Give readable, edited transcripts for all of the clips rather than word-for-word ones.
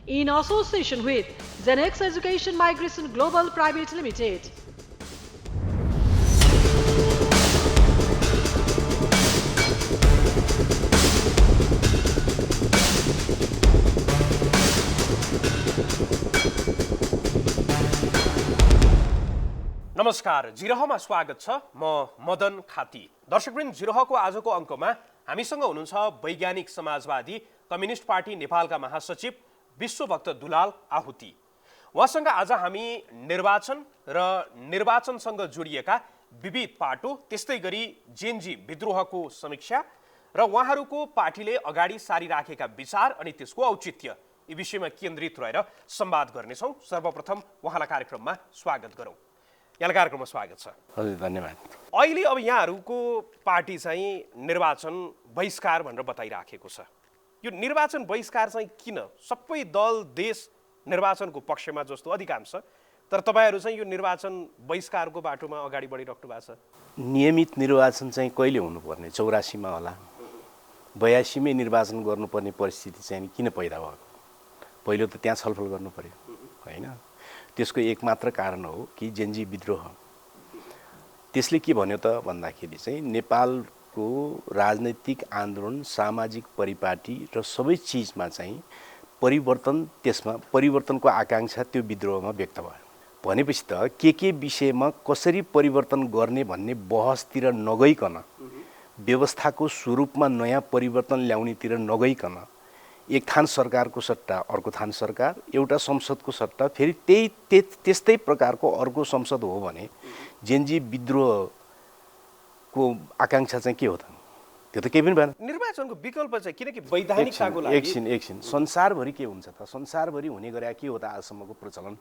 in association with Zenex Education Migration Global Private Limited. नमस्कार, जिरहमा स्वागत छ। म मदन खाती। दर्शकवृन्द, जिरहको आजको अङ्कमा हामीसँग हुनुहुन्छ वैज्ञानिक समाजवादी कम्युनिस्ट पार्टी नेपालका महासचिव विश्वभक्त दुलाल आहुति। उहाँसँग आज हामी निर्वाचन र निर्वाचनसँग जोडिएका विविध पाटो, त्यस्तै गरी जेनजी विद्रोहको समीक्षा र उहाँहरूको पार्टीले अगाडि सारिराखेका विचार अनि त्यसको औचित्य, यी विषयमा केन्द्रित रहेर संवाद गर्नेछौँ। सर्वप्रथम उहाँलाई कार्यक्रममा स्वागत गरौँ। यहाँलाई कार्यक्रममा स्वागत छ। हजुर, धन्यवाद। अहिले अब यहाँहरूको पार्टी चाहिँ निर्वाचन बहिष्कार भनेर बताइराखेको छ। यो निर्वाचन बहिष्कार चाहिँ किन? सबै दल देश निर्वाचनको पक्षमा जस्तो अधिकांश, तर तपाईँहरू चाहिँ यो निर्वाचन बहिष्कारको बाटोमा अगाडि बढिराख्नु भएको छ। नियमित निर्वाचन चाहिँ कहिले हुनुपर्ने? 84मा होला। 82मै निर्वाचन गर्नुपर्ने परिस्थिति चाहिँ किन पैदा भयो? पहिलो त त्यहाँ छलफल गर्नु पर्यो, होइन? त्यसको एकमात्र कारण हो कि जेनजी विद्रोह। त्यसले के भन्यो त भन्दाखेरि चाहिँ नेपालको राजनैतिक आन्दोलन, सामाजिक परिपाटी र सबै चिजमा चाहिँ परिवर्तन, त्यसमा परिवर्तनको आकांक्षा त्यो विद्रोहमा व्यक्त भयो। भनेपछि त के विषयमा कसरी परिवर्तन गर्ने भन्ने बहसतिर नगइकन, व्यवस्थाको स्वरूपमा नयाँ परिवर्तन ल्याउनेतिर नगइकन, एक थान सरकारको सट्टा अर्को थान सरकार, एउटा संसदको सट्टा फेरि त्यस्तै प्रकारको अर्को संसद हो भने जेनजी विद्रोहको आकांक्षा चाहिँ के हो त? त्यो त केही पनि भएन। निर्वाचनको विकल्प चाहिँ किनकि वैधानिकताको लागि एकछिन संसारभरि के हुन्छ त? संसारभरि हुने गरे के हो त आजसम्मको प्रचलन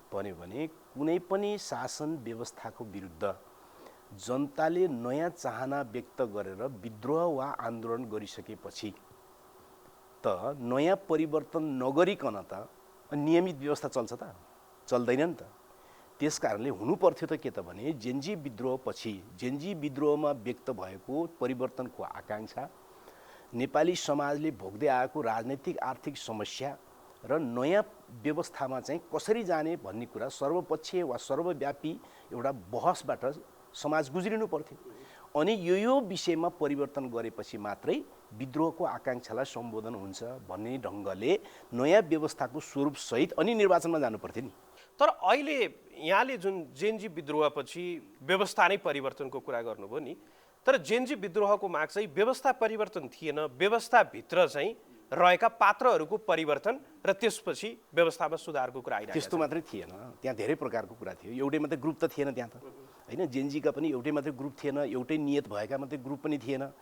भन्यो भने कुनै पनि शासन व्यवस्थाको विरुद्ध जनताले नयाँ चाहना व्यक्त गरेर विद्रोह वा आन्दोलन गरिसकेपछि त नयाँ परिवर्तन नगरिकन त नियमित व्यवस्था चल्छ त? चल्दैन नि त। त्यसकारणले हुनुपर्थ्यो त के त भने जेनजी विद्रोहपछि, जेनजी विद्रोहमा व्यक्त भएको परिवर्तनको आकांक्षा, नेपाली समाजले भोग्दै आएको राजनैतिक आर्थिक समस्या र नयाँ व्यवस्थामा चाहिँ कसरी जाने भन्ने कुरा सर्वपक्षीय वा सर्वव्यापी एउटा बहसबाट समाज गुज्रिनु पर्थ्यो। अनि यो विषयमा परिवर्तन गरेपछि मात्रै विद्रोहको आकांक्षालाई सम्बोधन हुन्छ भन्ने ढङ्गले नयाँ व्यवस्थाको स्वरूपसहित अनि निर्वाचनमा जानु पर्थ्यो नि। तर अहिले यहाँले जुन जेनजी विद्रोहपछि व्यवस्था नै परिवर्तनको कुरा गर्नुभयो नि, तर जेनजी विद्रोहको माग चाहिँ व्यवस्था परिवर्तन थिएन, व्यवस्थाभित्र चाहिँ रहेका पात्रहरूको परिवर्तन र त्यसपछि व्यवस्थामा सुधारको कुरा आइरहेको छ। त्यस्तो मात्रै थिएन, त्यहाँ धेरै प्रकारको कुरा थियो। एउटै मात्रै ग्रुप त थिएन त्यहाँ त, होइन? जेनजीका पनि एउटै मात्रै ग्रुप थिएन, एउटै नियत भएका मात्रै ग्रुप पनि थिएन।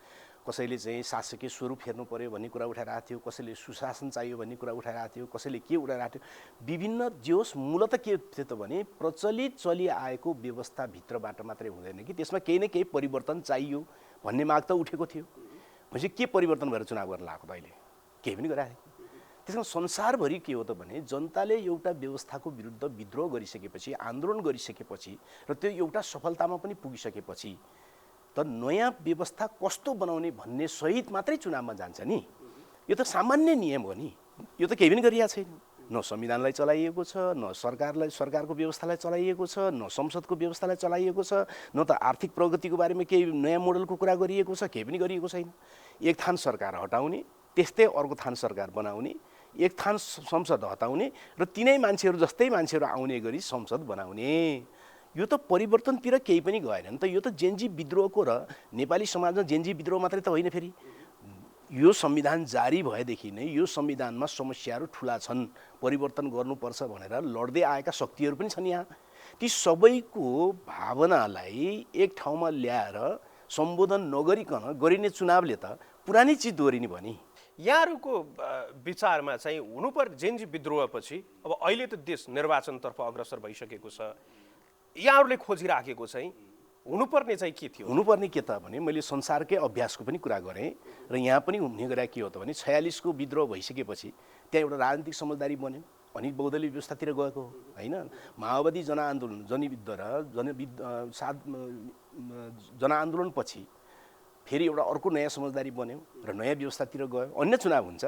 कसैले चाहिँ शासकीय स्वरूप हेर्नु पर्यो भन्ने कुरा उठाइरहेको थियो, कसैले सुशासन चाहियो भन्ने कुरा उठाइरहेको थियो, कसैले के उठाइरहेको थियो। विभिन्न जोस मूलत के थियो त भने प्रचलित चलिआएको व्यवस्थाभित्रबाट मात्रै हुँदैन कि त्यसमा केही न केही परिवर्तन चाहियो भन्ने माग त उठेको थियो। भनेपछि के परिवर्तन भएर चुनाव गर्न लागेको त? अहिले केही पनि गराएको। त्यसमा संसारभरि के हो त भने जनताले एउटा व्यवस्थाको विरुद्ध विद्रोह गरिसकेपछि, आन्दोलन गरिसकेपछि र त्यो एउटा सफलतामा पनि पुगिसकेपछि त नयाँ व्यवस्था कस्तो बनाउने भन्ने सहित मात्रै चुनावमा जान्छ नि। यो त सामान्य नियम हो नि। यो त केही पनि गरिएको छैन। न संविधानलाई चलाइएको छ, न सरकारको व्यवस्थालाई चलाइएको छ, न संसदको व्यवस्थालाई चलाइएको छ, न त आर्थिक प्रगतिको बारेमा केही नयाँ मोडलको कुरा गरिएको छ, केही पनि गरिएको छैन। एक थान सरकार हटाउने, त्यस्तै अर्को थान सरकार बनाउने, एक थान संसद हटाउने र तिनै मान्छेहरू जस्तै मान्छेहरू आउने गरी संसद बनाउने। यो त परिवर्तनतिर केही पनि गएन नि त। यो त जेनजी विद्रोहको र नेपाली समाजमा जेनजी विद्रोह मात्रै त होइन। फेरि यो संविधान जारी भएदेखि नै यो संविधानमा समस्याहरू ठुला छन्, परिवर्तन गर्नुपर्छ भनेर लड्दै आएका शक्तिहरू पनि छन् यहाँ। ती सबैको भावनालाई एक ठाउँमा ल्याएर सम्बोधन नगरिकन गरिने चुनावले त पुरानै चिज दोहोरिने भयो नि। यहाँहरूको विचारमा चाहिँ हुनुपर्ने जेनजी विद्रोहपछि अब अहिले त देश निर्वाचनतर्फ अग्रसर भइसकेको छ, यहाँहरूले खोजिराखेको चाहिँ हुनुपर्ने चाहिँ के थियो? हुनुपर्ने के त भने मैले संसारकै अभ्यासको पनि कुरा गरेँ र यहाँ पनि हुने गरे के हो त भने 46को विद्रोह भइसकेपछि त्यहाँ एउटा राजनीतिक समझदारी बन्यो अनि बहुदलीय व्यवस्थातिर गएको हो, होइन? माओवादी जनआन्दोलन जनयुद्ध र जनआन्दोलनपछि फेरि एउटा अर्को नयाँ समझदारी बन्यो र नयाँ व्यवस्थातिर गयो। अन्य चुनाव हुन्छ।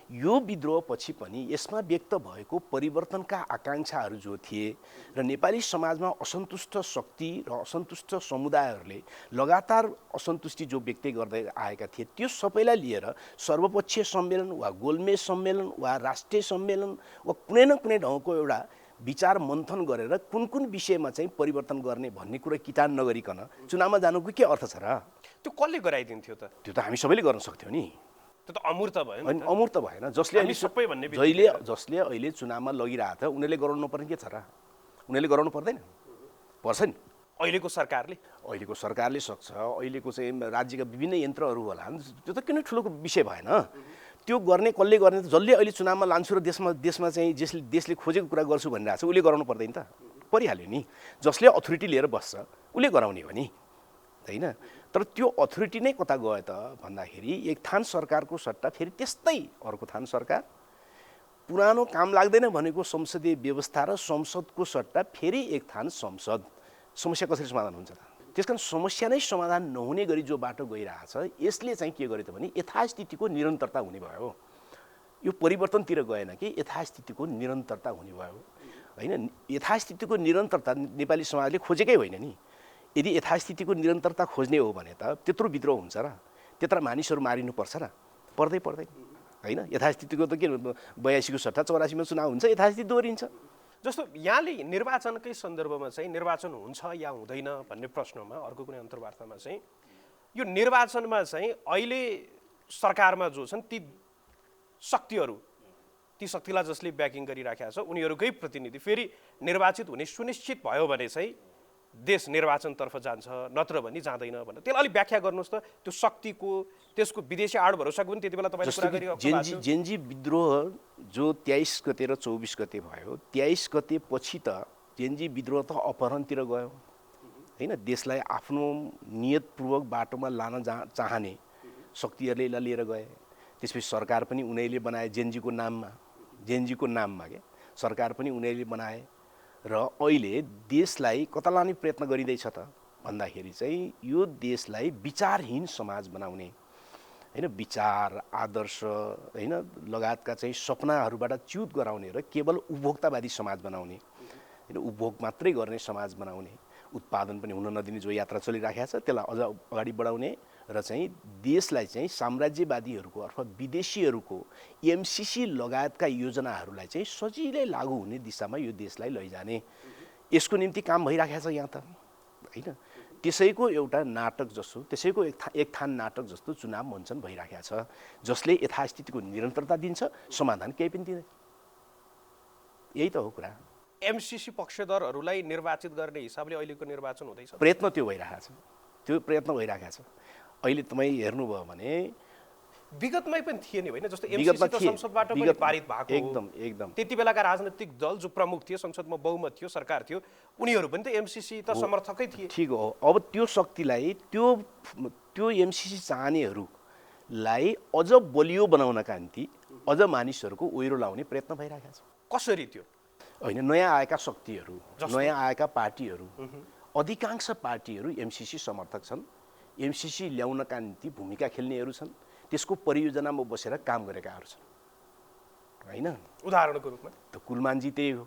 यो विद्रोहपछि पनि यसमा व्यक्त भएको परिवर्तनका आकाङ्क्षाहरू जो थिए र नेपाली समाजमा असन्तुष्ट शक्ति र असन्तुष्ट समुदायहरूले लगातार असन्तुष्टि जो व्यक्त गर्दै आएका थिए त्यो सबैलाई लिएर सर्वपक्षीय सम्मेलन वा गोलमेज सम्मेलन वा राष्ट्रिय सम्मेलन वा कुनै न कुनै ढङ्गको एउटा विचार मन्थन गरेर कुन कुन विषयमा चाहिँ परिवर्तन गर्ने भन्ने कुरा किटान नगरिकन चुनावमा जानुको के अर्थ छ र? त्यो कसले गराइदिन्थ्यो त? त्यो त हामी सबैले गर्न सक्थ्यौँ नि। त्यो त अमूर्त भयो अनि अमूर्त भएन। जसले जसले अहिले चुनावमा लगिरहेको छ उनीहरूले गराउनु नपर्ने के छ र? उनीहरूले गराउनु पर्दैन? पर्छ नि। अहिलेको सरकारले सक्छ। अहिलेको चाहिँ राज्यका विभिन्न यन्त्रहरू होला, त्यो त किन ठुलो विषय भएन? त्यो गर्ने कसले गर्ने त? जसले अहिले चुनावमा लान्छु र देशमा चाहिँ देशले खोजेको कुरा गर्छु भनिरहेको छ उसले गराउनु पर्दैन त? परिहाल्यो नि। जसले अथोरिटी लिएर बस्छ उसले गराउने हो नि, होइन? तर त्यो अथोरिटी नै कता गयो त भन्दाखेरि एक थान सरकारको सट्टा फेरि त्यस्तै अर्को थान सरकार, पुरानो काम लाग्दैन भनेको संसदीय व्यवस्था र संसदको सट्टा फेरि एक थान संसद। समस्या कसरी समाधान हुन्छ त? त्यसकारण समस्या नै समाधान नहुने गरी जो बाटो गइरहेछ यसले चाहिँ के गर्यो त भने यथास्थितिको निरन्तरता हुने भयो। यो परिवर्तनतिर गएन कि यथास्थितिको निरन्तरता हुने भयो, होइन? यथास्थितिको निरन्तरता नेपाली समाजले खोजेकै होइन नि। यदि यथास्थितिको निरन्तरता खोज्ने हो भने त त्यत्रो विद्रोह हुन्छ र त्यत्रा मानिसहरू मारिनुपर्छ र? पर्दैन, होइन? यथास्थितिको त के 82 को सट्टा 84 मा चुनाव हुन्छ, यथास्थिति दोहोरिन्छ। जस्तो यहाँले निर्वाचनकै सन्दर्भमा चाहिँ निर्वाचन हुन्छ या हुँदैन भन्ने प्रश्नमा अर्को कुनै अन्तर्वार्तामा चाहिँ यो निर्वाचनमा चाहिँ अहिले सरकारमा जो छन् ती शक्तिलाई जसले ब्याकिङ गरिराखेका छ उनीहरूकै प्रतिनिधि फेरि निर्वाचित हुने सुनिश्चित भयो भने चाहिँ देश निर्वाचनतर्फ जान्छ, नत्र भने जाँदैन भनेर त्यसलाई अलिक व्याख्या गर्नुहोस् त। त्यो शक्तिको त्यसको विदेशी आड भरोसाको पनि त्यति बेला तपाईँले कुरा गरिरहेको छ। जेन्जी विद्रोह जो 23 गते र 24 गते भयो, 23 गते पछि त जेन्जी विद्रोह त अपहरणतिर गयो, होइन? देशलाई आफ्नो नियतपूर्वक बाटोमा लान चाहने शक्तिहरूले यसलाई लिएर गए। त्यसपछि सरकार पनि उनीहरूले बनाए जेन्जीको नाममा के सरकार पनि उनीहरूले बनाए र अहिले देशलाई कता लाने प्रयत्न गरिँदैछ त भन्दाखेरि चाहिँ यो देशलाई विचारहीन समाज बनाउने, होइन? विचार, आदर्श, होइन, लगायतका चाहिँ सपनाहरूबाट च्युत गराउने र केवल उपभोक्तावादी समाज बनाउने, होइन? उपभोग मात्रै गर्ने समाज बनाउने, उत्पादन पनि हुन नदिने जो यात्रा चलिराखेको छ त्यसलाई अझ अगाडि बढाउने र चाहिँ देशलाई चाहिँ साम्राज्यवादीहरूको अथवा विदेशीहरूको एमसीसी लगायतका योजनाहरूलाई चाहिँ सजिलै लागू हुने दिशामा यो देशलाई लैजाने यसको निम्ति काम भइराखेको छ यहाँ त, होइन? त्यसैको एउटा नाटक जस्तो, त्यसैको एक थान नाटक जस्तो चुनाव मञ्चन भइराखेको छ जसले यथास्थितिको निरन्तरता दिन्छ, समाधान केही पनि दिँदैन। यही त हो कुरा। एमसीसी पक्षधरहरूलाई निर्वाचित गर्ने हिसाबले अहिलेको निर्वाचन हुँदैछ? प्रयत्न त्यो भइरहेको छ। अहिले तपाईँ हेर्नुभयो भने विगतमै पनि थिए नि, होइन? जस्तो एमसीसी त संसदबाट पनि पारित भएको एकदम त्यति बेलाका राजनीतिक दल जो प्रमुख थिए, संसदमा बहुमत थियो, सरकार थियो, उनीहरू पनि त एमसीसी त समर्थकै थिए। ठिक हो। अब त्यो शक्तिलाई त्यो एमसीसी चाहनेहरूलाई अझ बलियो बनाउनका निम्ति अझ मानिसहरूको ओहिरो लाउने प्रयत्न भइरहेको छ। कसरी त्यो? होइन, नयाँ आएका शक्तिहरू, नयाँ आएका पार्टीहरू, अधिकांश पार्टीहरू एमसीसी समर्थक छन्, एमसीसी ल्याउनका निम्ति भूमिका खेल्नेहरू छन्, त्यसको परियोजनामा बसेर काम गरेकाहरू छन्, होइन? उदाहरणको रूपमा त कुलमानजी त्यही हो,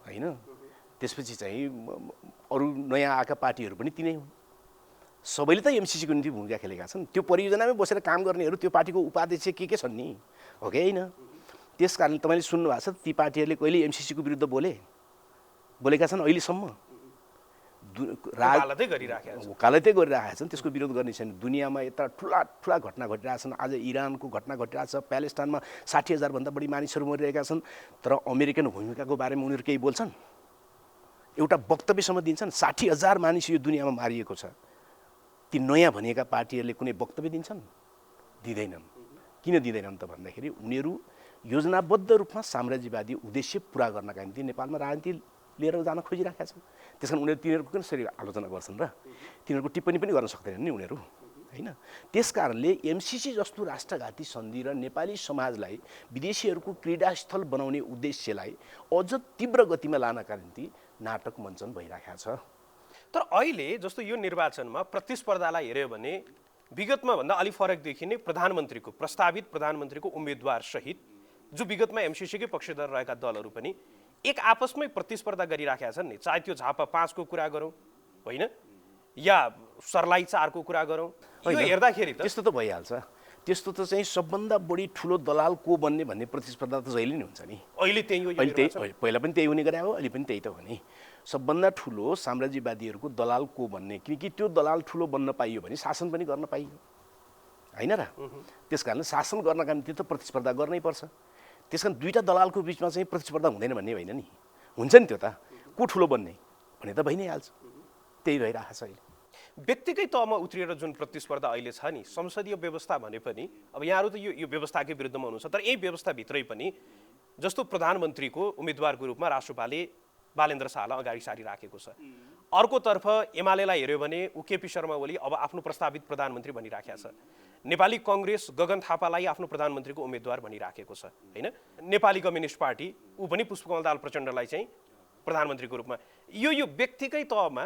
होइन? त्यसपछि चाहिँ अरू नयाँ आएका पार्टीहरू पनि तिनै हुन्। सबैले त एमसीसीको निम्ति भूमिका खेलेका छन्। त्यो परियोजनामै बसेर काम गर्नेहरू त्यो पार्टीको उपाध्यक्ष के छन् नि, हो कि होइन? त्यस कारणले तपाईँले सुन्नुभएको छ ती पार्टीहरूले कहिले एमसीसीको विरुद्ध बोलेका छन् अहिलेसम्म? वकालतै गरिराखेका छन्, त्यसको विरोध गर्ने छैन। दुनियाँमा यता ठुला घटना घटिरहेछन्। आज इरानको घटना घटिरहेछ, प्यालेस्टाइनमा 60,000 भन्दा बढी मानिसहरू मरिरहेका छन्, तर अमेरिकन भूमिकाको बारेमा उनीहरू केही बोल्छन्? एउटा वक्तव्यसम्म दिन्छन्? 60,000 मानिस यो दुनियाँमा मारिएको छ, ती नयाँ भनिएका पार्टीहरूले कुनै वक्तव्य दिन्छन्? दिँदैनन्। किन दिँदैनन् त भन्दाखेरि उनीहरू योजनाबद्ध रूपमा साम्राज्यवादी उद्देश्य पुरा गर्नका निम्ति नेपालमा राजनीति लिएर जान खोजिराखेका छन्। त्यस कारण तिनीहरूको किन कसरी आलोचना गर्छन् र? तिनीहरूको टिप्पणी पनि गर्न सक्दैनन् नि उनीहरू, होइन? त्यस कारणले एमसीसी जस्तो राष्ट्रघाती सन्धि र नेपाली समाजलाई विदेशीहरूको क्रीडास्थल बनाउने उद्देश्यलाई अझ तीव्र गतिमा लानका निम्ति नाटक मञ्चन भइराखेको छ। तर अहिले जस्तो यो निर्वाचनमा प्रतिस्पर्धालाई हेऱ्यो भने विगतमा भन्दा अलि फरक देखिने प्रधानमन्त्रीको प्रस्तावित प्रधानमन्त्रीको उम्मेदवार सहित जो विगतमा एमसीसीकै पक्षधर रहेका दलहरू पनि एक आपसमै प्रतिस्पर्धा गरिराखेका छन् नि, चाहे त्यो झापा 5 को कुरा गरौँ होइन या सर्लाही 4 को कुरा गरौँ, यो हेर्दाखेरि त त्यस्तो त भइहाल्छ। त्यस्तो त चाहिँ सबभन्दा बढी ठुलो दलाल को बन्ने भन्ने प्रतिस्पर्धा त जहिले नै हुन्छ नि। अहिले त्यही हो, अहिले त्यही, पहिला पनि त्यही हुने गरे हो, अहिले पनि त्यही त हो नि। सबभन्दा ठुलो साम्राज्यवादीहरूको दलाल को बन्ने, किनकि त्यो दलाल ठुलो बन्न पाइयो भने शासन पनि गर्न पाइयो होइन र। त्यस कारण शासन गर्नका निम्ति त प्रतिस्पर्धा गर्नै पर्छ। त्यस कारण दुईवटा दलालको बिचमा चाहिँ प्रतिस्पर्धा हुँदैन भन्ने होइन नि, हुन्छ नि त्यो त, को ठुलो बन्ने भने त भइ नै हाल्छ। त्यही भइरहेको छ अहिले। व्यक्तिकै तहमा उत्रिएर जुन प्रतिस्पर्धा अहिले छ नि, संसदीय व्यवस्था भने पनि अब यहाँहरू त यो व्यवस्थाकै विरुद्धमा हुनुहुन्छ, तर यही व्यवस्थाभित्रै पनि जस्तो प्रधानमन्त्रीको उम्मेदवारको रूपमा राष्ट्रपाले बालेन्द्र शाहलाई अगाडि सारिराखेको छ। अर्कोतर्फ एमालेलाई हेऱ्यो भने केपी शर्मा ओली अब आफ्नो प्रस्तावित प्रधानमन्त्री भनिराखेको छ। नेपाली कङ्ग्रेस गगन थापालाई आफ्नो प्रधानमन्त्रीको उम्मेदवार भनिराखेको छ होइन। नेपाली कम्युनिस्ट पार्टी ऊ पनि पुष्पकमल दाहाल प्रचण्डलाई चाहिँ प्रधानमन्त्रीको रूपमा। यो व्यक्तिकै तहमा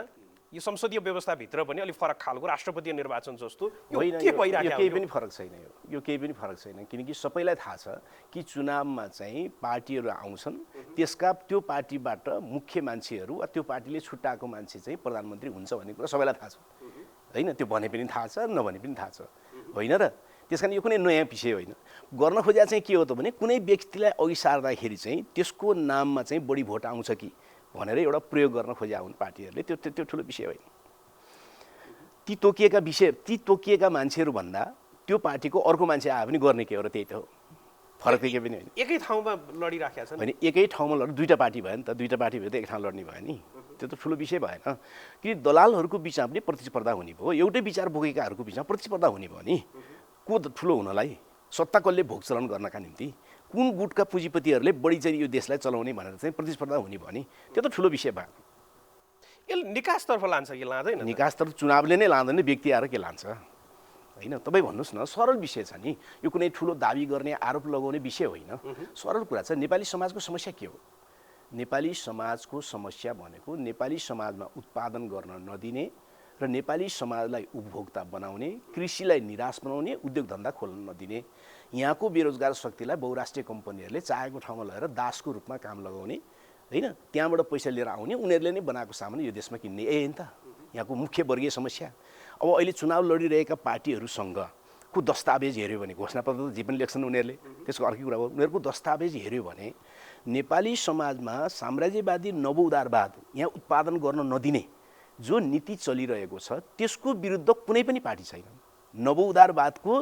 यो संसदीय व्यवस्थाभित्र पनि अलिक फरक खालको राष्ट्रपतीय निर्वाचन जस्तो यो के भइराखेको? केही पनि फरक छैन, यो केही पनि फरक छैन, किनकि सबैलाई थाहा छ कि चुनावमा चाहिँ पार्टीहरू आउँछन्, त्यसका त्यो पार्टीबाट मुख्य मान्छेहरू वा त्यो पार्टीले छुट्टाएको मान्छे चाहिँ प्रधानमन्त्री हुन्छ भन्ने कुरा सबैलाई थाहा छ होइन। त्यो भने पनि थाहा छ, नभने पनि थाहा छ होइन र। त्यस कारण यो कुनै नयाँ विषय होइन। गर्न खोजेको चाहिँ के हो त भने कुनै व्यक्तिलाई अघि सार्दाखेरि चाहिँ त्यसको नाममा चाहिँ बढी भोट आउँछ कि भनेर एउटा प्रयोग गर्न खोजेका हुन् पार्टीहरूले, त्यो ठुलो विषय होइन। ती तोकिएका मान्छेहरू भन्दा त्यो पार्टीको अर्को मान्छे आयो भने गर्ने के हो र, त्यही त हो, फरक केही पनि होइन। एकै ठाउँमा लडिराखेका छन् होइन, एकै ठाउँमा लड, दुईवटा पार्टी भयो नि त, दुईवटा पार्टी भयो त एक ठाउँ लड्ने भयो नि, त्यो त ठुलो विषय भएन। कि दलालहरूको बिचमा पनि प्रतिस्पर्धा हुने भयो, एउटै विचार बोकेकाहरूको बिचमा प्रतिस्पर्धा हुने भयो नि। को ठुलो हुनलाई, सत्ता कसले भोग चलन गर्नका निम्ति कुन गुटका पुँजीपतिहरूले बढी चाहिँ यो देशलाई चलाउने भनेर चाहिँ प्रतिस्पर्धा हुने भयो नि, त्यो त ठुलो विषय भयो। यसले निकासतर्फ लान्छ कि लाँदैन? निकासतर्फ चुनावले नै लाँदैन, व्यक्ति आएर के लान्छ होइन। तपाईँ भन्नुहोस् न, सरल विषय छ नि यो, कुनै ठुलो दाबी गर्ने आरोप लगाउने विषय होइन, सरल कुरा छ। नेपाली समाजको समस्या के हो? नेपाली समाजको समस्या भनेको नेपाली समाजमा उत्पादन गर्न नदिने र नेपाली समाजलाई उपभोक्ता बनाउने, कृषिलाई निराश बनाउने, उद्योग धन्दा खोल्न नदिने, यहाँको बेरोजगार शक्तिलाई बहुराष्ट्रिय कम्पनीहरूले चाहेको ठाउँमा लगेर दासको रूपमा काम लगाउने होइन, त्यहाँबाट पैसा लिएर आउने, उनीहरूले नै बनाएको सामान यो देशमा किन्ने, होइन त यहाँको मुख्य वर्गीय समस्या। अब अहिले चुनाव लडिरहेका पार्टीहरूसँगको दस्तावेज हेऱ्यो भने, घोषणापत्र त जे पनि लेख्छन् उनीहरूले, त्यसको अर्कै कुरा हो, उनीहरूको दस्तावेज हेऱ्यो भने नेपाली समाजमा साम्राज्यवादी नवउदारवाद यहाँ उत्पादन गर्न नदिने जो नीति चलिरहेको छ त्यसको विरुद्ध कुनै पनि पार्टी छैन। नवउदारवादको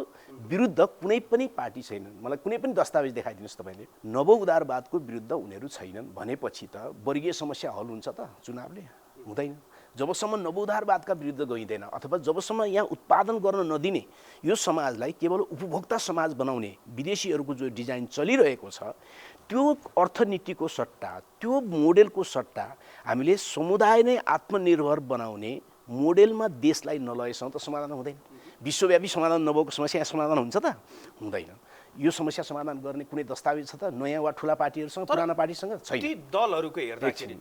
विरुद्ध कुनै पनि पार्टी छैन। मलाई कुनै पनि दस्तावेज देखाइदिनुहोस् तपाईँले। नवउदारवादको विरुद्ध उनीहरू छैनन् भनेपछि त वर्गीय समस्या हल हुन्छ त? चुनावले हुँदैन। जबसम्म नवउदारवादका विरुद्ध गइँदैन अथवा जबसम्म यहाँ उत्पादन गर्न नदिने यो समाजलाई केवल उपभोक्ता समाज बनाउने विदेशीहरूको जो डिजाइन चलिरहेको छ त्यो अर्थनीतिको सट्टा, त्यो मोडेलको सट्टा हामीले समुदाय नै आत्मनिर्भर बनाउने मोडेलमा देशलाई नलएसम्म त समाधान हुँदैन। विश्वव्यापी समाधान नभएको समस्या समाधान हुन्छ त? हुँदैन। यो समस्या समाधान गर्ने कुनै दस्तावेज छ त नयाँ वा ठुला पार्टीहरूसँग, पुराना पार्टीसँग? छैन। ती दलहरूको हेर्दाखेरि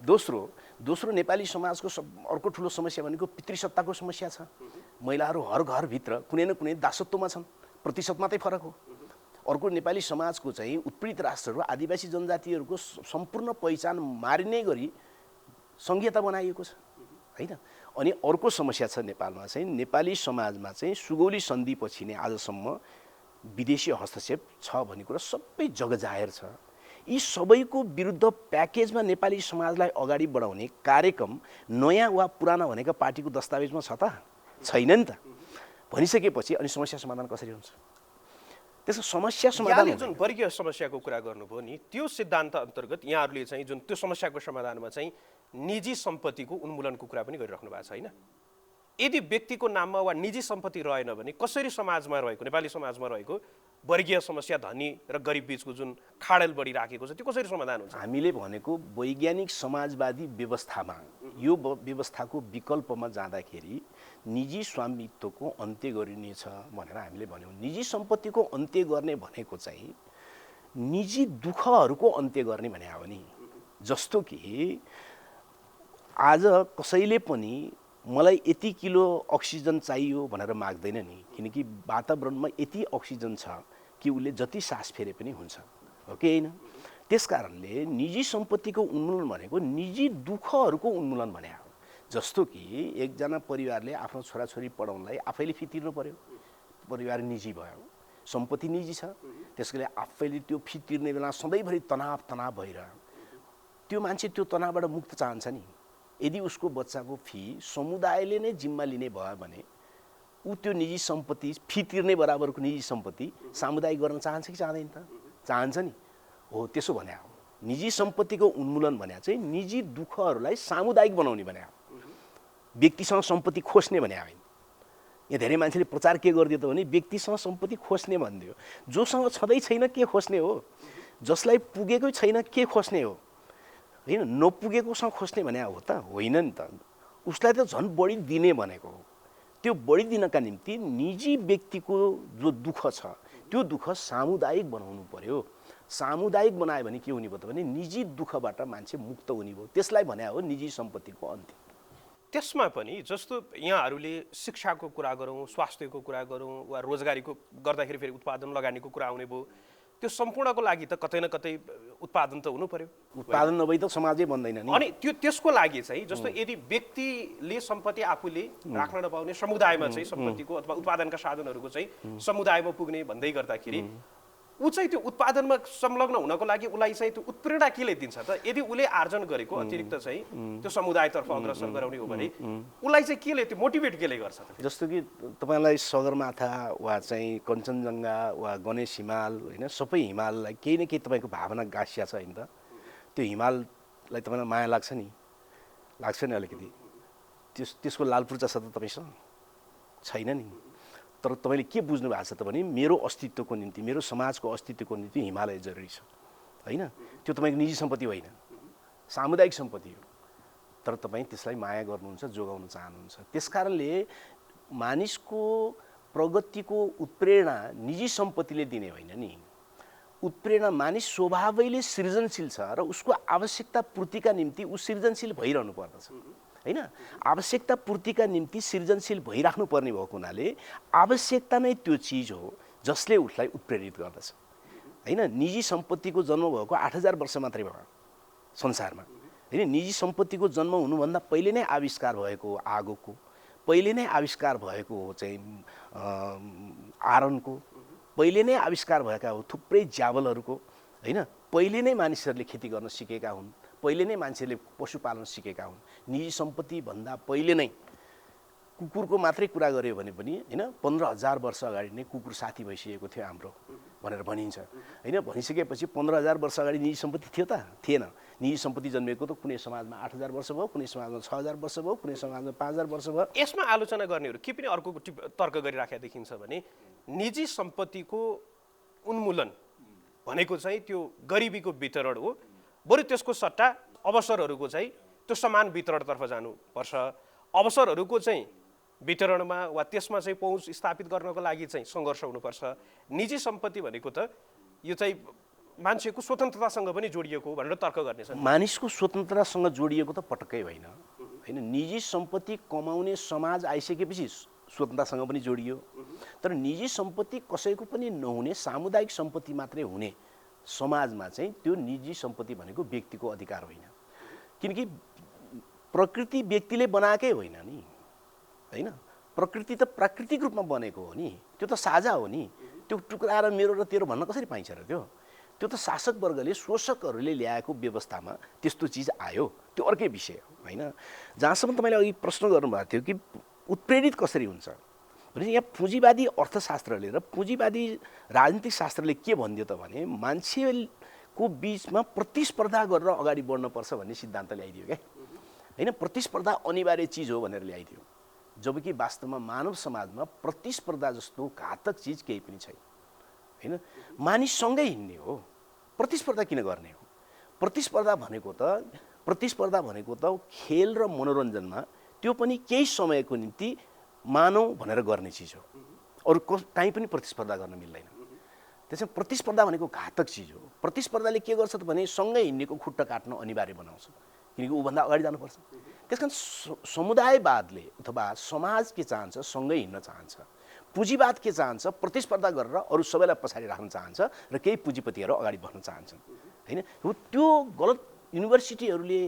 दोस्रो नेपाली समाजको अर्को ठुलो समस्या भनेको पितृसत्ताको समस्या छ। महिलाहरू हर घरभित्र कुनै न कुनै दासत्वमा छन्, प्रतिशत मात्रै फरक हो। अर्को नेपाली समाजको चाहिँ उत्पीडित राष्ट्रहरू आदिवासी जनजातिहरूको सम्पूर्ण पहिचान मारिने गरी संहिता बनाइएको छ होइन। अनि अर्को समस्या छ नेपालमा चाहिँ नेपाली समाजमा चाहिँ सुगौली सन्धिपछि नै आजसम्म विदेशी हस्तक्षेप छ भन्ने कुरा सबै जगजाहेर छ। यी सबैको विरुद्ध प्याकेजमा नेपाली समाजलाई अगाडि बढाउने कार्यक्रम नयाँ वा पुराना भनेका पार्टीको दस्तावेजमा छ त? छैन नि त। भनिसकेपछि अनि समस्या समाधान कसरी हुन्छ? त्यसको समस्या समाधान जुन वर्गीय समस्याको कुरा गर्नुभयो नि, त्यो सिद्धान्त अन्तर्गत यहाँहरूले चाहिँ जुन त्यो समस्याको समाधानमा चाहिँ निजी सम्पत्तिको उन्मूलनको कुरा पनि गरिराख्नु भएको छ होइन। यदि व्यक्तिको नाममा वा निजी सम्पत्ति रहेन भने कसरी समाजमा रहेको, नेपाली समाजमा रहेको वर्गीय समस्या, धनी र गरिब बीचको जुन खाडल बढिराखेको छ त्यो कसरी समाधान हुन्छ? हामीले भनेको वैज्ञानिक समाजवादी व्यवस्थामा यो व्यवस्थाको विकल्पमा जाँदाखेरि निजी स्वामित्वको अन्त्य गरिनेछ भनेर हामीले भन्यौँ। निजी सम्पत्तिको अन्त्य गर्ने भनेको चाहिँ निजी दुःखहरूको अन्त्य गर्ने भने हो नि। जस्तो कि आज कसैले पनि मलाई यति किलो अक्सिजन चाहियो भनेर माग्दैन नि, किनकि वातावरणमा यति अक्सिजन छ कि उसले जति सास फेरे पनि हुन्छ, हो कि होइन? त्यस कारणले निजी सम्पत्तिको उन्मूलन भनेको निजी दुःखहरूको उन्मूलन भने हो। जस्तो कि एकजना परिवारले आफ्नो छोराछोरी पढाउनलाई आफैले फी तिर्नु पर्यो, परिवार निजी भयो, सम्पत्ति निजी छ, त्यसैले आफैले त्यो फी तिर्ने बेला सधैँभरि तनाव भइरह्यो। त्यो मान्छे त्यो तनावबाट मुक्त चाहन्छ नि। यदि उसको बच्चाको फी समुदायले नै जिम्मा लिने भयो भने ऊ त्यो निजी सम्पत्ति, फी तिर्ने बराबरको निजी सम्पत्ति सामुदायिक गर्न चाहन्छ कि चाहँदैन त? चाहन्छ नि। हो, त्यसो भने हो। निजी सम्पत्तिको उन्मूलन भने चाहिँ निजी दुःखहरूलाई सामुदायिक बनाउने भने हो, व्यक्तिसँग सम्पत्ति खोज्ने भने होइन। यहाँ धेरै मान्छेले प्रचार के गरिदियो त भने व्यक्तिसँग सम्पत्ति खोज्ने भनिदियो। जोसँग छँदै छैन के खोज्ने हो? जसलाई पुगेकै छैन के खोज्ने हो? होइन, नपुगेकोसँग खोज्ने भने हो त? होइन नि त। उसलाई त झन् बढी दिने भनेको हो। त्यो बढी दिनका निम्ति निजी व्यक्तिको जो दुःख छ त्यो दुःख सामुदायिक बनाउनु पर्यो। सामुदायिक बनायो भने के हुने भयो त भने निजी दुःखबाट मान्छे मुक्त हुने भयो। त्यसलाई भने हो निजी सम्पत्तिको अन्त्य। त्यसमा पनि जस्तो यहाँहरूले शिक्षाको कुरा गरौँ, स्वास्थ्यको कुरा गरौँ वा रोजगारीको गर्दाखेरि फेरि उत्पादन लगानीको कुरा आउने भयो, त्यो सम्पूर्णको लागि त कतै न कतै उत्पादन त हुनु पर्यो। उत्पादन नभई त समाजै बन्दैन नि। अनि त्यसको लागि चाहिँ जस्तो यदि व्यक्तिले सम्पत्ति आफूले राख्न नपाउने, समुदायमा चाहिँ सम्पत्तिको अथवा उत्पादनका साधनहरूको चाहिँ समुदायमा पुग्ने भन्दै गर्दाखेरि ऊ चाहिँ त्यो उत्पादनमा संलग्न हुनको लागि उसलाई चाहिँ त्यो उत्प्रेरणा केले दिन्छ त? यदि उसले आर्जन गरेको अतिरिक्त चाहिँ त्यो समुदायतर्फ अग्रसर गराउने हो भने उसलाई चाहिँ केले, त्यो मोटिभेट केले गर्छ त? जस्तो कि तपाईँलाई सगरमाथा वा चाहिँ कञ्चनजङ्घा वा गणेश हिमाल, होइन, सबै हिमाललाई केही न केही तपाईँको भावना गाँसिया छ होइन त? त्यो हिमाललाई तपाईँलाई माया लाग्छ नि, लाग्छ नि अलिकति। त्यसको लालपुर्जा छ त तपाईँसँग? छैन नि। तर तपाईँले के बुझ्नु भएको छ त भने मेरो अस्तित्वको निम्ति, मेरो समाजको अस्तित्वको निम्ति हिमालय जरुरी छ, होइन? त्यो तपाईँको निजी सम्पत्ति होइन, सामुदायिक सम्पत्ति हो। तर तपाईँ त्यसलाई माया गर्नुहुन्छ, जोगाउन चाहनुहुन्छ। त्यसकारणले मानिसको प्रगतिको उत्प्रेरणा निजी सम्पत्तिले दिने होइन नि। उत्प्रेरणा मानिस स्वभावैले सृजनशील छ र उसको आवश्यकता पूर्तिका निम्ति ऊ सृजनशील भइरहनु पर्दछ, होइन? आवश्यकता पूर्तिका निम्ति सृजनशील भइराख्नु पर्ने भएको हुनाले आवश्यकता नै त्यो चिज हो जसले उसलाई उत्प्रेरित गर्दछ, होइन? निजी सम्पत्तिको जन्म भएको 8000 वर्ष मात्रै भयो संसारमा, होइन? निजी सम्पत्तिको जन्म हुनुभन्दा पहिले नै आविष्कार भएको आगोको, पहिले नै आविष्कार भएको चाहिँ आयरनको, पहिले नै आविष्कार भएका हो थुप्रै ज्यावलहरूको, होइन? पहिले नै मानिसहरूले खेती गर्न सिकेका हुन्, पहिले नै मान्छेले पशुपालन सिकेका हुन्। निजी सम्पत्ति भन्दा पहिले नै कुकुरको मात्रै कुरा गर्यो भने पनि, होइन, 15000 वर्ष अगाडि नै कुकुर साथी भइसकेको थियो हाम्रो भनेर भनिन्छ, होइन? भनिसकेपछि 15000 वर्ष अगाडि निजी सम्पत्ति थियो त? थिएन। निजी सम्पत्ति जन्मेको त कुनै समाजमा 8000 वर्ष भयो, कुनै समाजमा 6000 वर्ष भयो, कुनै समाजमा 5000 वर्ष भयो। यसमा आलोचना गर्नेहरू के पनि अर्को तर्क गरिराखेका देखिन्छ भने निजी सम्पत्तिको उन्मूलन भनेको चाहिँ त्यो गरिबीको वितरण हो, बरु त्यसको सट्टा अवसरहरूको चाहिँ त्यो समान वितरणतर्फ जानुपर्छ। अवसरहरूको चाहिँ वितरणमा वा त्यसमा चाहिँ पहुँच स्थापित गर्नको लागि चाहिँ सङ्घर्ष हुनुपर्छ। निजी सम्पत्ति भनेको त यो चाहिँ मान्छेको स्वतन्त्रतासँग पनि जोडिएको हो भनेर तर्क गर्नेछन्। मानिसको स्वतन्त्रतासँग जोडिएको त पटक्कै होइन, होइन? निजी सम्पत्ति कमाउने समाज आइसकेपछि स्वतन्त्रतासँग पनि जोडियो। तर निजी सम्पत्ति कसैको पनि नहुने सामुदायिक सम्पत्ति मात्रै हुने समाजमा चाहिँ त्यो निजी सम्पत्ति भनेको व्यक्तिको अधिकार होइन, किनकि प्रकृति व्यक्तिले बनाएकै होइन नि, होइन? प्रकृति त प्राकृतिक रूपमा बनेको हो नि, त्यो त साझा हो नि। त्यो टुक्राएर मेरो र तेरो भन्न कसरी पाइन्छ र? त्यो त शासक वर्गले, शोषकहरूले ल्याएको व्यवस्थामा त्यस्तो चिज आयो, त्यो अर्कै विषय हो, होइन? जहाँसम्म तपाईँले अघि प्रश्न गर्नुभएको थियो कि उत्प्रेरित कसरी हुन्छ भने यहाँ पुँजीवादी अर्थशास्त्रले र पुँजीवादी राजनीतिक शास्त्रले के भनिदियो त भने मान्छेको बिचमा प्रतिस्पर्धा गरेर अगाडि बढ्नुपर्छ भन्ने सिद्धान्त ल्याइदियो क्या, होइन? प्रतिस्पर्धा अनिवार्य चिज हो भनेर ल्याइदियो, जबकि वास्तवमा मानव समाजमा प्रतिस्पर्धा जस्तो घातक चिज केही पनि छैन, होइन? मानिससँगै हिँड्ने हो, प्रतिस्पर्धा किन गर्ने हो? प्रतिस्पर्धा भनेको त खेल र मनोरञ्जनमा त्यो पनि केही समयको निम्ति मानव भनेर गर्ने चिज हो, अरू कहीँ पनि प्रतिस्पर्धा गर्न मिल्दैन। त्यसमा प्रतिस्पर्धा भनेको घातक चिज हो। प्रतिस्पर्धाले के गर्छ त भने सँगै हिँड्नेको खुट्टा काट्न अनिवार्य बनाउँछ, किनकि ऊभन्दा अगाडि जानुपर्छ। त्यसकारण समुदायवादले अथवा समाज के चाहन्छ, सँगै हिँड्न चाहन्छ। पुँजीवाद के चाहन्छ, प्रतिस्पर्धा गरेर अरू सबैलाई पछाडि राख्न चाहन्छ र केही पुँजीपतिहरू अगाडि बढ्न चाहन्छन्, होइन? त्यो गलत युनिभर्सिटीहरूले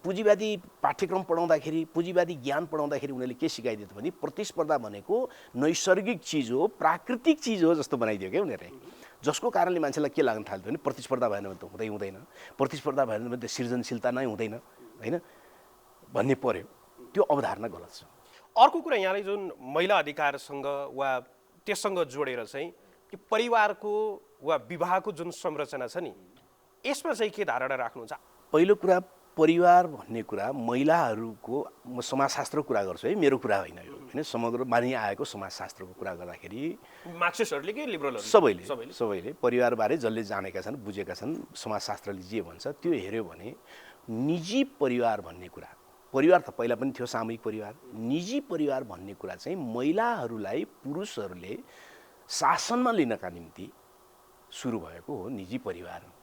पुँजीवादी पाठ्यक्रम पढाउँदाखेरि, पुँजीवादी ज्ञान पढाउँदाखेरि उनीहरूले के सिकाइदियो भने प्रतिस्पर्धा भनेको नैसर्गिक चिज हो, प्राकृतिक चिज हो जस्तो बनाइदियो क्या उनीहरूले। जसको कारणले मान्छेलाई के लाग्न थाल्थ्यो भने प्रतिस्पर्धा भएन भने त हुँदैन, प्रतिस्पर्धा भएन भने त सृजनशीलता नै हुँदैन, होइन भन्ने पर्यो। त्यो अवधारणा गलत छ। अर्को कुरा यहाँले जुन महिला अधिकारसँग वा त्यससँग जोडेर चाहिँ कि परिवारको वा विवाहको जुन संरचना छ नि, यसमा चाहिँ के धारणा राख्नुहुन्छ? पहिलो कुरा, परिवार भन्ने कुरा महिलाहरूको, म समाजशास्त्रको कुरा गर्छु है, मेरो कुरा होइन यो, होइन? समग्र मानिआएको समाजशास्त्रको कुरा गर्दाखेरि मार्क्सिस्टहरूले कि लिबरलहरू सबैले परिवारबारे जसले जानेका छन्, बुझेका छन्, समाजशास्त्रले जे भन्छ त्यो हेऱ्यो भने निजी परिवार भन्ने कुरा, परिवार त पहिला पनि थियो सामूहिक परिवार, निजी परिवार भन्ने कुरा चाहिँ महिलाहरूलाई पुरुषहरूले शासनमा लिनका निम्ति सुरु भएको हो। निजी परिवार,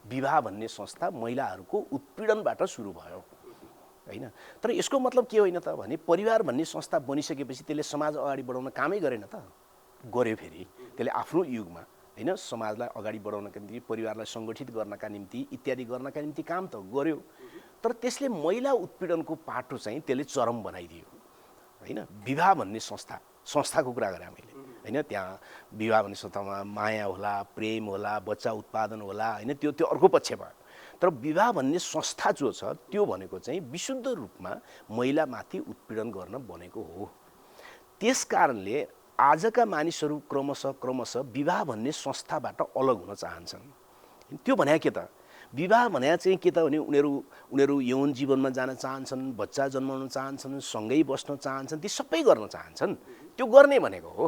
विवाह भन्ने संस्था महिलाहरूको उत्पीडनबाट सुरु भयो, होइन? तर यसको मतलब के होइन त भने परिवार भन्ने संस्था बनिसकेपछि त्यसले समाज अगाडि बढाउन कामै गरेन त, गर्यो फेरि त्यसले आफ्नो युगमा, होइन? समाजलाई अगाडि बढाउनका निम्ति, परिवारलाई सङ्गठित गर्नका निम्ति इत्यादि गर्नका निम्ति काम त गर्यो। तर त्यसले महिला उत्पीडनको पाटो चाहिँ त्यसले चरम बनाइदियो, होइन? विवाह भन्ने संस्थाको कुरा गरेँ मैले, होइन? त्यहाँ विवाह भन्ने संस्थामा माया होला, प्रेम होला, बच्चा उत्पादन होला, होइन? त्यो अर्को पक्ष भयो। तर विवाह भन्ने संस्था जो छ त्यो भनेको चाहिँ विशुद्ध रूपमा महिलामाथि उत्पीडन गर्न बनेको हो। त्यस कारणले आजका मानिसहरू क्रमशः विवाह भन्ने संस्थाबाट अलग हुन चाहन्छन्। त्यो भने के त, विवाह भने चाहिँ के त भने उनीहरू यौन जीवनमा जान चाहन्छन्, बच्चा जन्माउन चाहन्छन्, सँगै बस्न चाहन्छन्, ती सबै गर्न चाहन्छन्। त्यो गर्ने भनेको हो।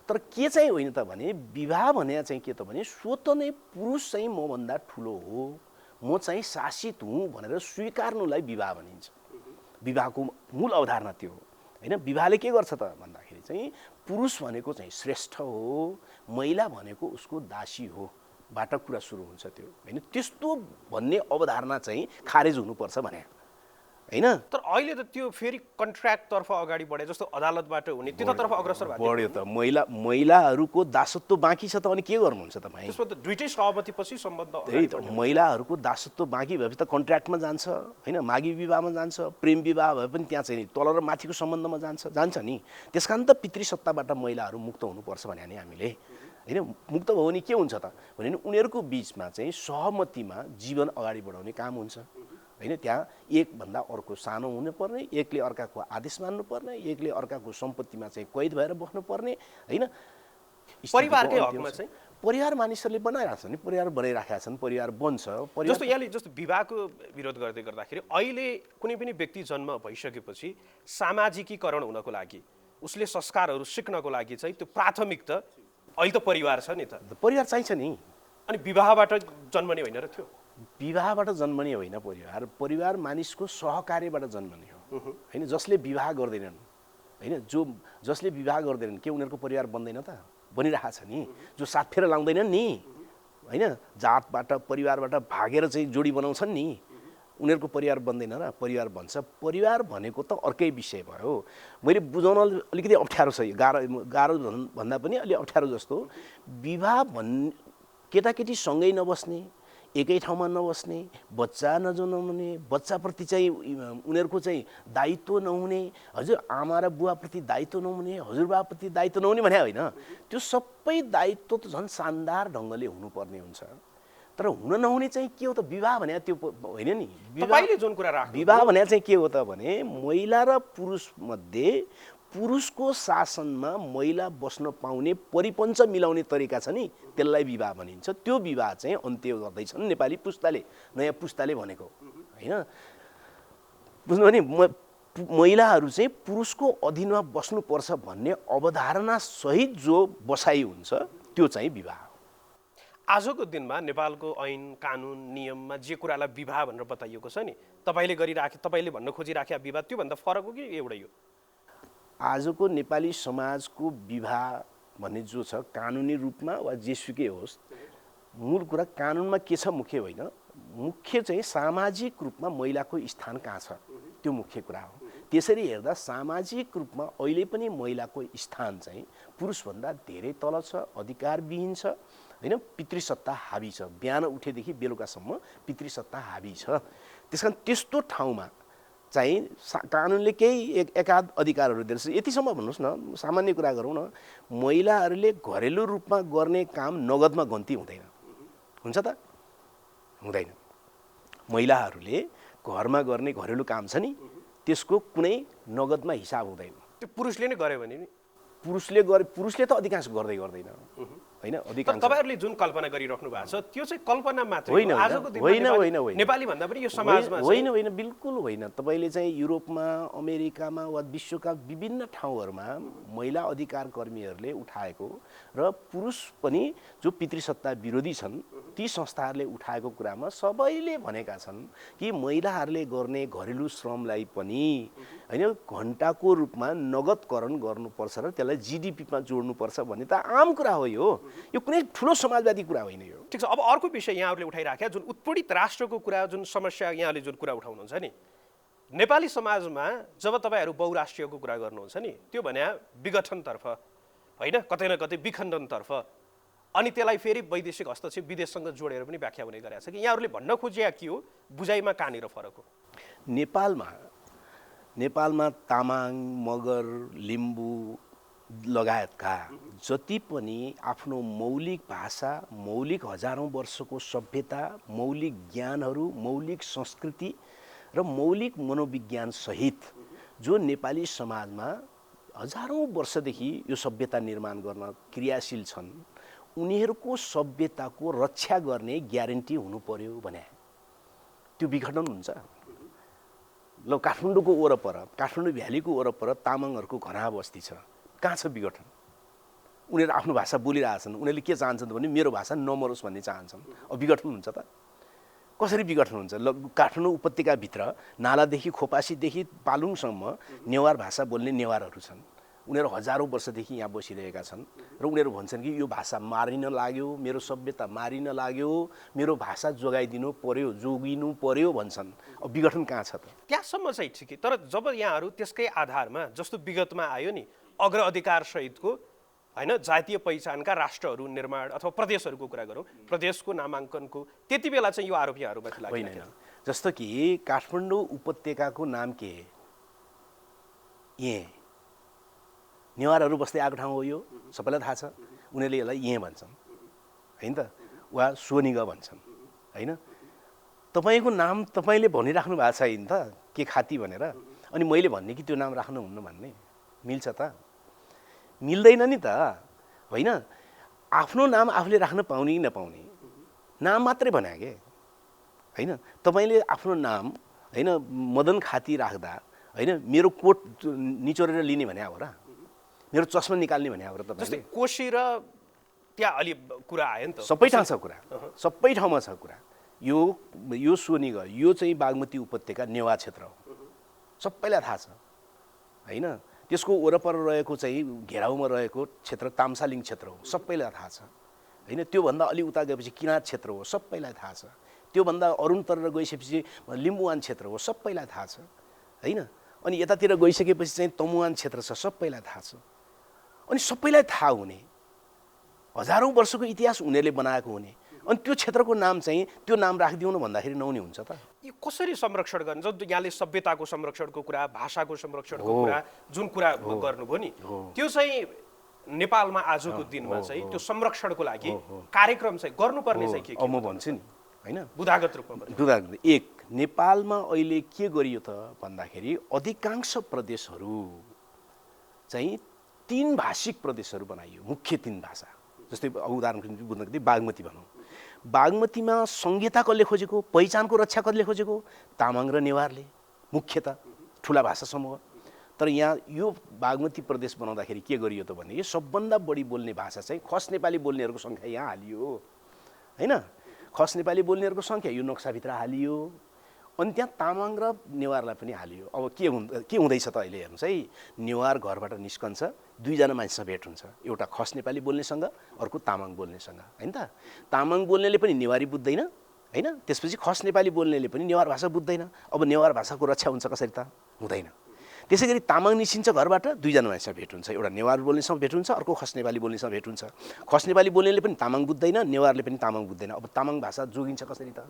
तर के चाहिँ होइन त भने विवाह भने चाहिँ के त भने स्वत नै पुरुष चाहिँ मभन्दा ठुलो हो, म चाहिँ शासित हुँ भनेर स्वीकार्नुलाई विवाह भनिन्छ। विवाहको मूल अवधारणा त्यो हो, होइन? विवाहले के गर्छ त भन्दाखेरि चाहिँ पुरुष भनेको चाहिँ श्रेष्ठ हो, महिला भनेको उसको दासी हो बाट कुरा सुरु हुन्छ त्यो, होइन? त्यस्तो भन्ने अवधारणा चाहिँ खारेज हुनुपर्छ भने, होइन? तर अहिले त त्यो फेरि कन्ट्र्याक्टतर्फ अगाडि बढे जस्तो अदालतबाट हुने त्यतातर्फ अग्रसर बढ्यो त। महिलाहरूको दासत्व बाँकी छ त अनि के गर्नुहुन्छ तपाईँ? त्यसमा त दुईटै सहमतिपछि सम्बन्ध, त्यही त, महिलाहरूको दासत्व बाँकी भएपछि त कन्ट्र्याक्टमा जान्छ, होइन? मागी विवाहमा जान्छ, प्रेम विवाह भए पनि त्यहाँ चाहिँ तल र माथिको सम्बन्धमा जान्छ नि। त्यस कारण त पितृसत्ताबाट महिलाहरू मुक्त हुनुपर्छ भने नि हामीले, होइन? मुक्त भयो भने के हुन्छ त भने उनीहरूको बिचमा चाहिँ सहमतिमा जीवन अगाडि बढाउने काम हुन्छ, होइन? त्यहाँ एकभन्दा अर्को सानो हुनुपर्ने, एकले अर्काको आदेश मान्नुपर्ने, एकले अर्काको सम्पत्तिमा चाहिँ कैद भएर बस्नुपर्ने, होइन? परिवारकै हकमा चाहिँ परिवार मानिसहरूले बनाइरहेको छ नि, परिवार बनाइराखेका छन्, परिवार बन्छ। जस्तो यहाँले जस्तो विवाहको विरोध गर्दाखेरि अहिले कुनै पनि व्यक्ति जन्म भइसकेपछि सामाजिकीकरण हुनको लागि, उसले संस्कारहरू सिक्नको लागि चाहिँ त्यो प्राथमिक त अहिले त परिवार छ नि त, परिवार चाहिन्छ नि। अनि विवाहबाट जन्मने होइन र त्यो विवाहबाट जन्मने होइन, परिवार मानिसको सहकार्यबाट जन्मने हो, होइन? जसले विवाह गर्दैनन्, होइन? जसले विवाह गर्दैनन् के उनीहरूको परिवार बन्दैन त? बनिरहेको छ नि। जो साथ फेर लाउँदैनन् नि, होइन? जातबाट परिवारबाट भागेर चाहिँ जोडी बनाउँछन् नि, उनीहरूको परिवार बन्दैन र परिवार बन्छ। परिवार भनेको त अर्कै विषय भयो। मैले बुझाउन अलिकति अप्ठ्यारो छ, गाह्रो भन्दा पनि अलि अप्ठ्यारो जस्तो। विवाह केटाकेटी सँगै नबस्ने, एकै ठाउँमा नबस्ने, बच्चा नजन्माउने, बच्चाप्रति चाहिँ उनीहरूको चाहिँ दायित्व नहुने, हजुर आमा र बुवाप्रति दायित्व नहुने, हजुरबाप्रति दायित्व नहुने भने होइन। त्यो सबै दायित्व त झन् शानदार ढङ्गले हुनुपर्ने हुन्छ। तर हुन नहुने चाहिँ के हो त? विवाह भने त्यो होइन नि। विवाह भने चाहिँ के हो त भने महिला र पुरुष मध्ये पुरुषको शासनमा महिला बस्न पाउने परिपञ्च मिलाउने तरिका छ नि, त्यसलाई विवाह भनिन्छ। त्यो विवाह चाहिँ अन्त्य गर्दैछन् नेपाली पुस्ताले, नयाँ पुस्ताले भनेको, होइन? बुझ्नु भने महिलाहरू चाहिँ पुरुषको अधीनमा बस्नुपर्छ भन्ने अवधारणा सहित जो बसाइ हुन्छ त्यो चाहिँ विवाह। आजको दिनमा नेपालको ऐन कानुन नियममा जे कुरालाई विवाह भनेर बताइएको छ नि, तपाईँले भन्न खोजिराखेका विवाह त्योभन्दा फरक हो कि एउटै हो? आजको नेपाली समाजको विवाह भन्ने जो छ कानुनी रूपमा वा जेसुकै होस्, मूल कुरा कानुनमा के छ मुख्य होइन, मुख्य चाहिँ सामाजिक रूपमा महिलाको स्थान कहाँ छ, त्यो मुख्य कुरा हो। त्यसरी हेर्दा सामाजिक रूपमा अहिले पनि महिलाको स्थान चाहिँ पुरुषभन्दा धेरै तल छ, अधिकारविहीन छ, होइन, पितृसत्ता हावी छ। बिहान उठेदेखि बेलुकासम्म पितृसत्ता हावी छ। त्यस कारण त्यस्तो ठाउँमा चाहिँ कानुनले केही एकाध अधिकारहरू दिन्छ। यतिसम्म भन्नुहोस् न, सामान्य कुरा गरौँ न, महिलाहरूले घरेलु रूपमा गर्ने काम नगदमा गन्ती हुँदैन, हुन्छ त? हुँदैन। महिलाहरूले घरमा गर्ने घरेलु काम छ नि, त्यसको कुनै नगदमा हिसाब हुँदैन। त्यो पुरुषले नै गर्यो भने नि? पुरुषले त अधिकांश गर्दैन, होइन? अधिकांश तपाईहरुले जुन कल्पना गरिराख्नु भएको छ त्यो चाहिँ कल्पना मात्रै होइन। हो। आजको दिनमा नेपाली भन्दा पनि यो समाजमा होइन, बिल्कुल होइन। तपाईले चाहिँ युरोपमा, अमेरिकामा वा विश्वका विभिन्न ठाउँहरूमा महिला अधिकार कर्मीहरूले उठाएको र पुरुष पनि जो पितृसत्ता विरोधी छन् ती संस्थाहरूले उठाएको कुरामा सबैले भनेका छन् कि महिलाहरूले गर्ने घरेलु श्रमलाई पनि, होइन, घण्टाको रूपमा नगदकरण गर्नुपर्छ र त्यसलाई जीडीपीमा जोड्नुपर्छ भन्ने त आम कुरा हो। यो कुनै ठुलो समाजवादी कुरा होइन यो। ठिक छ। अब अर्को विषय यहाँहरूले उठाइराख्या जुन उत्पीडित राष्ट्रको कुरा, जुन समस्या यहाँले जुन कुरा उठाउनुहुन्छ नि, नेपाली समाजमा जब तपाईँहरू बहुराष्ट्रियको कुरा गर्नुहुन्छ नि, त्यो भने विघटनतर्फ, होइन, कतै न कतै विखण्डनतर्फ, अनि त्यसलाई फेरि वैदेशिक हस्तक्षेप विदेशसँग जोडेर पनि व्याख्या हुने गरेको छ कि यहाँहरूले भन्न खोजिया के हो, बुझाइमा कहाँनिर फरक हो? नेपालमा तामाङ, मगर, लिम्बू लगायतका जति पनि आफ्नो मौलिक भाषा, मौलिक हजारौँ वर्षको सभ्यता, मौलिक ज्ञानहरू, मौलिक संस्कृति र मौलिक मनोविज्ञान सहित जो नेपाली समाजमा हजारौँ वर्षदेखि यो सभ्यता निर्माण गर्न क्रियाशील छन्, उनीहरूको सभ्यताको रक्षा गर्ने ग्यारेन्टी हुनु पर्यो भने त्यो विघटन हुन्छ। ल, काठमाडौँको वरपर, काठमाडौँ भ्यालीको वरपर तामाङहरूको घना बस्ती छ, कहाँ छ विघटन? उनीहरू आफ्नो भाषा बोलिरहेछन्, उनीहरूले के चाहन्छन् भने मेरो भाषा नमरोस् भन्ने चाहन्छन्। अब विघटन हुन्छ त? कसरी विघटन हुन्छ? ल, काठमाडौँ उपत्यकाभित्र नालादेखि खोपासीदेखि पालुङसम्म नेवार भाषा बोल्ने नेवारहरू छन्। उनीहरू हजारौँ वर्षदेखि यहाँ बसिरहेका छन् र उनीहरू भन्छन् कि यो भाषा मारिन लाग्यो, मेरो सभ्यता मारिन लाग्यो, मेरो भाषा जोगिनु पर्यो भन्छन्। अब विघटन कहाँ छ त? त्यहाँसम्म चाहिँ ठिकै। तर जब यहाँहरू त्यसकै आधारमा, जस्तो विगतमा आयो नि, अग्र अधिकार सहितको, होइन, जातीय पहिचानका राष्ट्रहरू निर्माण अथवा प्रदेशहरूको कुरा गरौँ, प्रदेशको नामाङ्कनको, त्यति बेला चाहिँ यो आरोप यहाँहरूमाथि लाग्यो? होइन। जस्तो कि काठमाडौँ उपत्यकाको नाम के? यहीँ नेवारहरू बस्दै आएको ठाउँ हो। यो सबैलाई थाहा छ। उनीहरूले यसलाई यहीँ भन्छन्, होइन त? वा सोनिग भन्छन्, होइन? तपाईँको नाम तपाईँले भनिराख्नु भएको छ होइन त, के खाती भनेर, अनि मैले भन्ने कि त्यो नाम राख्नुहुन्न भन्ने मिल्छ त? मिल्दैन नि त, होइन? आफ्नो नाम आफूले राख्न पाउने कि नपाउने, नाम मात्रै भने के, होइन? तपाईँले आफ्नो नाम, होइन, मदन खाती राख्दा, होइन, मेरो कोट निचोरेर लिने भने हो र? मेरो चस्मा निकाल्ने भने हो र? तपाईँले कोशी र त्यहाँ अलि कुरा आयो नि त, सबै ठाउँ छ कुरा, सबै ठाउँमा छ कुरा। यो सोनिग, यो चाहिँ बागमती उपत्यका नेवा क्षेत्र हो, सबैलाई थाहा छ, होइन? त्यसको वरपर रहेको चाहिँ घेराउमा रहेको क्षेत्र ताम्सालिङ क्षेत्र हो, सबैलाई थाहा छ, होइन? त्योभन्दा अलि उता गएपछि किराँत क्षेत्र हो, सबैलाई थाहा छ। त्योभन्दा अरुणतर गइसकेपछि लिम्बुवान क्षेत्र हो, सबैलाई थाहा छ, होइन? अनि यतातिर गइसकेपछि चाहिँ तमुवान क्षेत्र छ, सबैलाई थाहा छ। अनि सबैलाई थाहा हुने, हजारौँ वर्षको इतिहास उनीहरूले बनाएको हुने, अनि त्यो क्षेत्रको नाम चाहिँ त्यो नाम राखिदिउँ न भन्दाखेरि नहुने हुन्छ त? यो कसरी संरक्षण गर्ने? जब यहाँले सभ्यताको संरक्षणको कुरा, भाषाको संरक्षणको कुरा, जुन कुरा गर्नुभयो नि, त्यो चाहिँ नेपालमा आजको दिनमा चाहिँ त्यो संरक्षणको लागि कार्यक्रम चाहिँ गर्नुपर्ने चाहिँ के? म भन्छु नि, होइन, बुदागत रूपमा। एक, नेपालमा अहिले के गरियो त भन्दाखेरि अधिकांश प्रदेशहरू चाहिँ 3 भाषिक प्रदेशहरू बनाइयो, मुख्य 3 भाषा। जस्तै उदाहरणको निम्ति बुझ्नको निम्ति बागमती भनौँ, बागमतीमा संहिता कसले खोजेको, पहिचानको रक्षा कसले खोजेको? तामाङ र नेवारले, मुख्यतः ठुला भाषा समूह। तर यहाँ यो बागमती प्रदेश बनाउँदाखेरि के गरियो त भने सबभन्दा बढी बोल्ने भाषा चाहिँ खस नेपाली बोल्नेहरूको सङ्ख्या यहाँ हालियो, होइन? खस नेपाली बोल्नेहरूको सङ्ख्या यो नक्साभित्र हालियो, अनि त्यहाँ तामाङ र नेवारलाई पनि हालियो। अब के हुँदैछ त अहिले हेर्नुहोस् है, नेवार घरबाट निस्कन्छ, 2 जना मान्छेसँग भेट हुन्छ, एउटा खस नेपाली बोल्नेसँग, अर्को तामाङ बोल्नेसँग, होइन त? तामाङ बोल्नेले पनि नेवारी बुझ्दैन, होइन। त्यसपछि खस नेपाली बोल्नेले पनि नेवार भाषा बुझ्दैन, अब नेवार भाषाको रक्षा हुन्छ कसरी त? हुँदैन। त्यसै गरी तामाङ निस्किन्छ घरबाट, दुईजना मान्छेसँग भेट हुन्छ, एउटा नेवार बोल्नेसँग भेट हुन्छ, अर्को खस नेपाली बोल्नेसँग भेट हुन्छ। खस नेपाली बोल्नेले पनि तामाङ बुझ्दैन, नेवारले पनि तामाङ बुझ्दैन, अब तामाङ भाषा जोगिन्छ कसरी त?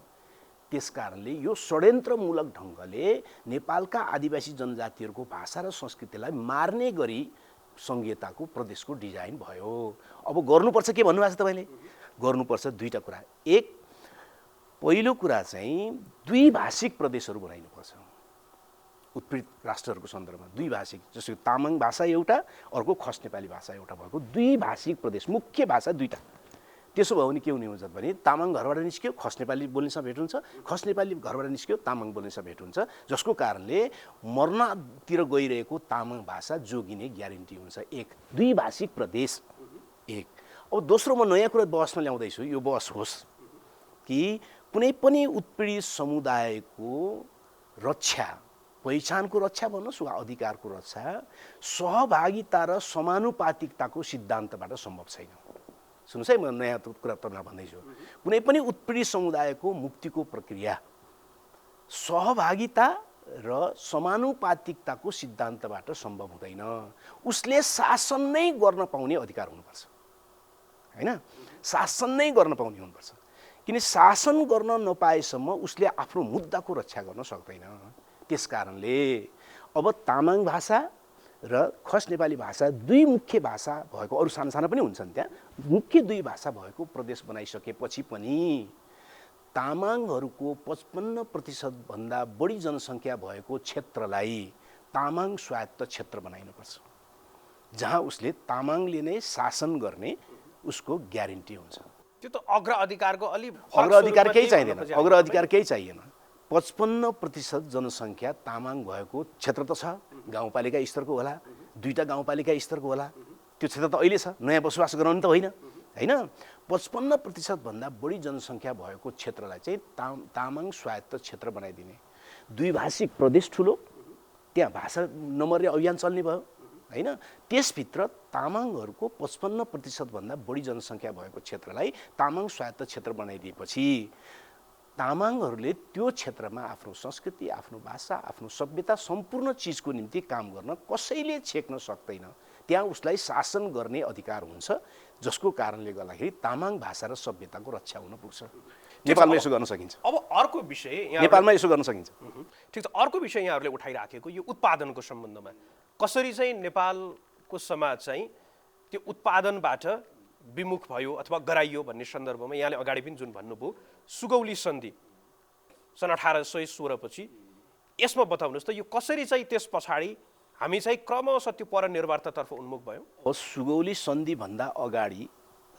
त्यसकारणले यो षड्यन्त्रमूलक ढङ्गले नेपालका आदिवासी जनजातिहरूको भाषा र संस्कृतिलाई मार्ने गरी सङ्घीयताको प्रदेशको डिजाइन भयो। अब गर्नुपर्छ के भन्नुभएको छ तपाईँले? गर्नुपर्छ दुईवटा कुरा। एक, पहिलो कुरा चाहिँ द्विभाषिक प्रदेशहरू बनाइनुपर्छ उत्पीडित राष्ट्रहरूको सन्दर्भमा। द्विभाषिक, जस्तो तामाङ भाषा एउटा, अर्को खस नेपाली भाषा एउटा भएको द्विभाषिक प्रदेश, मुख्य भाषा दुईवटा। त्यसो भयो भने के हुने हुन्छ भने तामाङ घरबाट निस्क्यो, खस नेपाली बोल्नेसँग भेट हुन्छ, खस नेपाली घरबाट निस्क्यो, तामाङ बोल्नेसँग भेट हुन्छ, जसको कारणले मर्नतिर गइरहेको तामाङ भाषा जोगिने ग्यारेन्टी हुन्छ। एक, द्विभाषिक प्रदेश एक। अब दोस्रो, म नयाँ कुरा बहसमा ल्याउँदैछु, यो बहस होस् कि कुनै पनि उत्पीडित समुदायको रक्षा, पहिचानको रक्षा भन्नुहोस् वा अधिकारको रक्षा सहभागिता र समानुपातिकताको सिद्धान्तबाट सम्भव छैन। सुन्नुहोस् है, म नयाँ कुरा तपाईँलाई भन्दैछु। कुनै पनि उत्पीडित समुदायको मुक्तिको प्रक्रिया सहभागिता र समानुपातिकताको सिद्धान्तबाट सम्भव हुँदैन। उसले शासन नै गर्न पाउने अधिकार हुनुपर्छ, होइन? शासन नै गर्न पाउने हुनुपर्छ, किन शासन गर्न नपाएसम्म उसले आफ्नो मुद्दाको रक्षा गर्न सक्दैन। त्यसकारणले अब तामाङ भाषा र खस नेपाली भाषा दुई मुख्य भाषा भएको, अरू साना साना पनि हुन्छन् त्यहाँ, मुख्य दुई भाषा भएको प्रदेश बनाइसकेपछि पनि तामाङहरूको 55% भन्दा बढी जनसङ्ख्या भएको क्षेत्रलाई तामाङ स्वायत्त क्षेत्र बनाइनुपर्छ, जहाँ उसले तामाङले नै शासन गर्ने उसको ग्यारेन्टी हुन्छ। त्यो त अग्राधिकारको अलि अग्राधिकार केही चाहिँदैन, अग्राधिकार केही चाहिएन। 55% जनसङ्ख्या तामाङ भएको क्षेत्र त छ, गाउँपालिका स्तरको होला, दुईवटा गाउँपालिका स्तरको होला, त्यो क्षेत्र त अहिले छ, नयाँ बसोबास गराउनु त होइन, होइन? 55% भन्दा बढी जनसङ्ख्या भएको क्षेत्रलाई चाहिँ तामाङ स्वायत्त क्षेत्र बनाइदिने, द्विभाषिक प्रदेश ठुलो, त्यहाँ भाषा नमर्ने अभियान चल्ने भयो, होइन? त्यसभित्र तामाङहरूको 55% भन्दा बढी जनसङ्ख्या भएको क्षेत्रलाई तामाङ स्वायत्त क्षेत्र बनाइदिएपछि तामाङहरूले त्यो क्षेत्रमा आफ्नो संस्कृति, आफ्नो भाषा, आफ्नो सभ्यता, सम्पूर्ण चिजको निम्ति काम गर्न कसैले छेक्न सक्दैन। त्यहाँ उसलाई शासन गर्ने अधिकार हुन्छ, जसको कारणले गर्दाखेरि तामाङ भाषा र सभ्यताको रक्षा हुन पुग्छ। नेपालमा यसो गर्न सकिन्छ। अब अर्को विषय, नेपालमा यसो गर्न सकिन्छ। ठिक छ, अर्को विषय यहाँहरूले उठाइराखेको यो उत्पादनको सम्बन्धमा कसरी चाहिँ नेपालको समाज चाहिँ त्यो उत्पादनबाट विमुख भयो अथवा गराइयो भन्ने सन्दर्भमा यहाँले अगाडि पनि जुन भन्नुभयो सुगौली सन्धि सन् 1816 पछि, यसमा बताउनुहोस् त यो कसरी चाहिँ त्यस पछाडि हामी चाहिँ क्रमशः त्यो परनिर्भरतातर्फ उन्मुख भयौँ? सुगौली सन्धिभन्दा अगाडि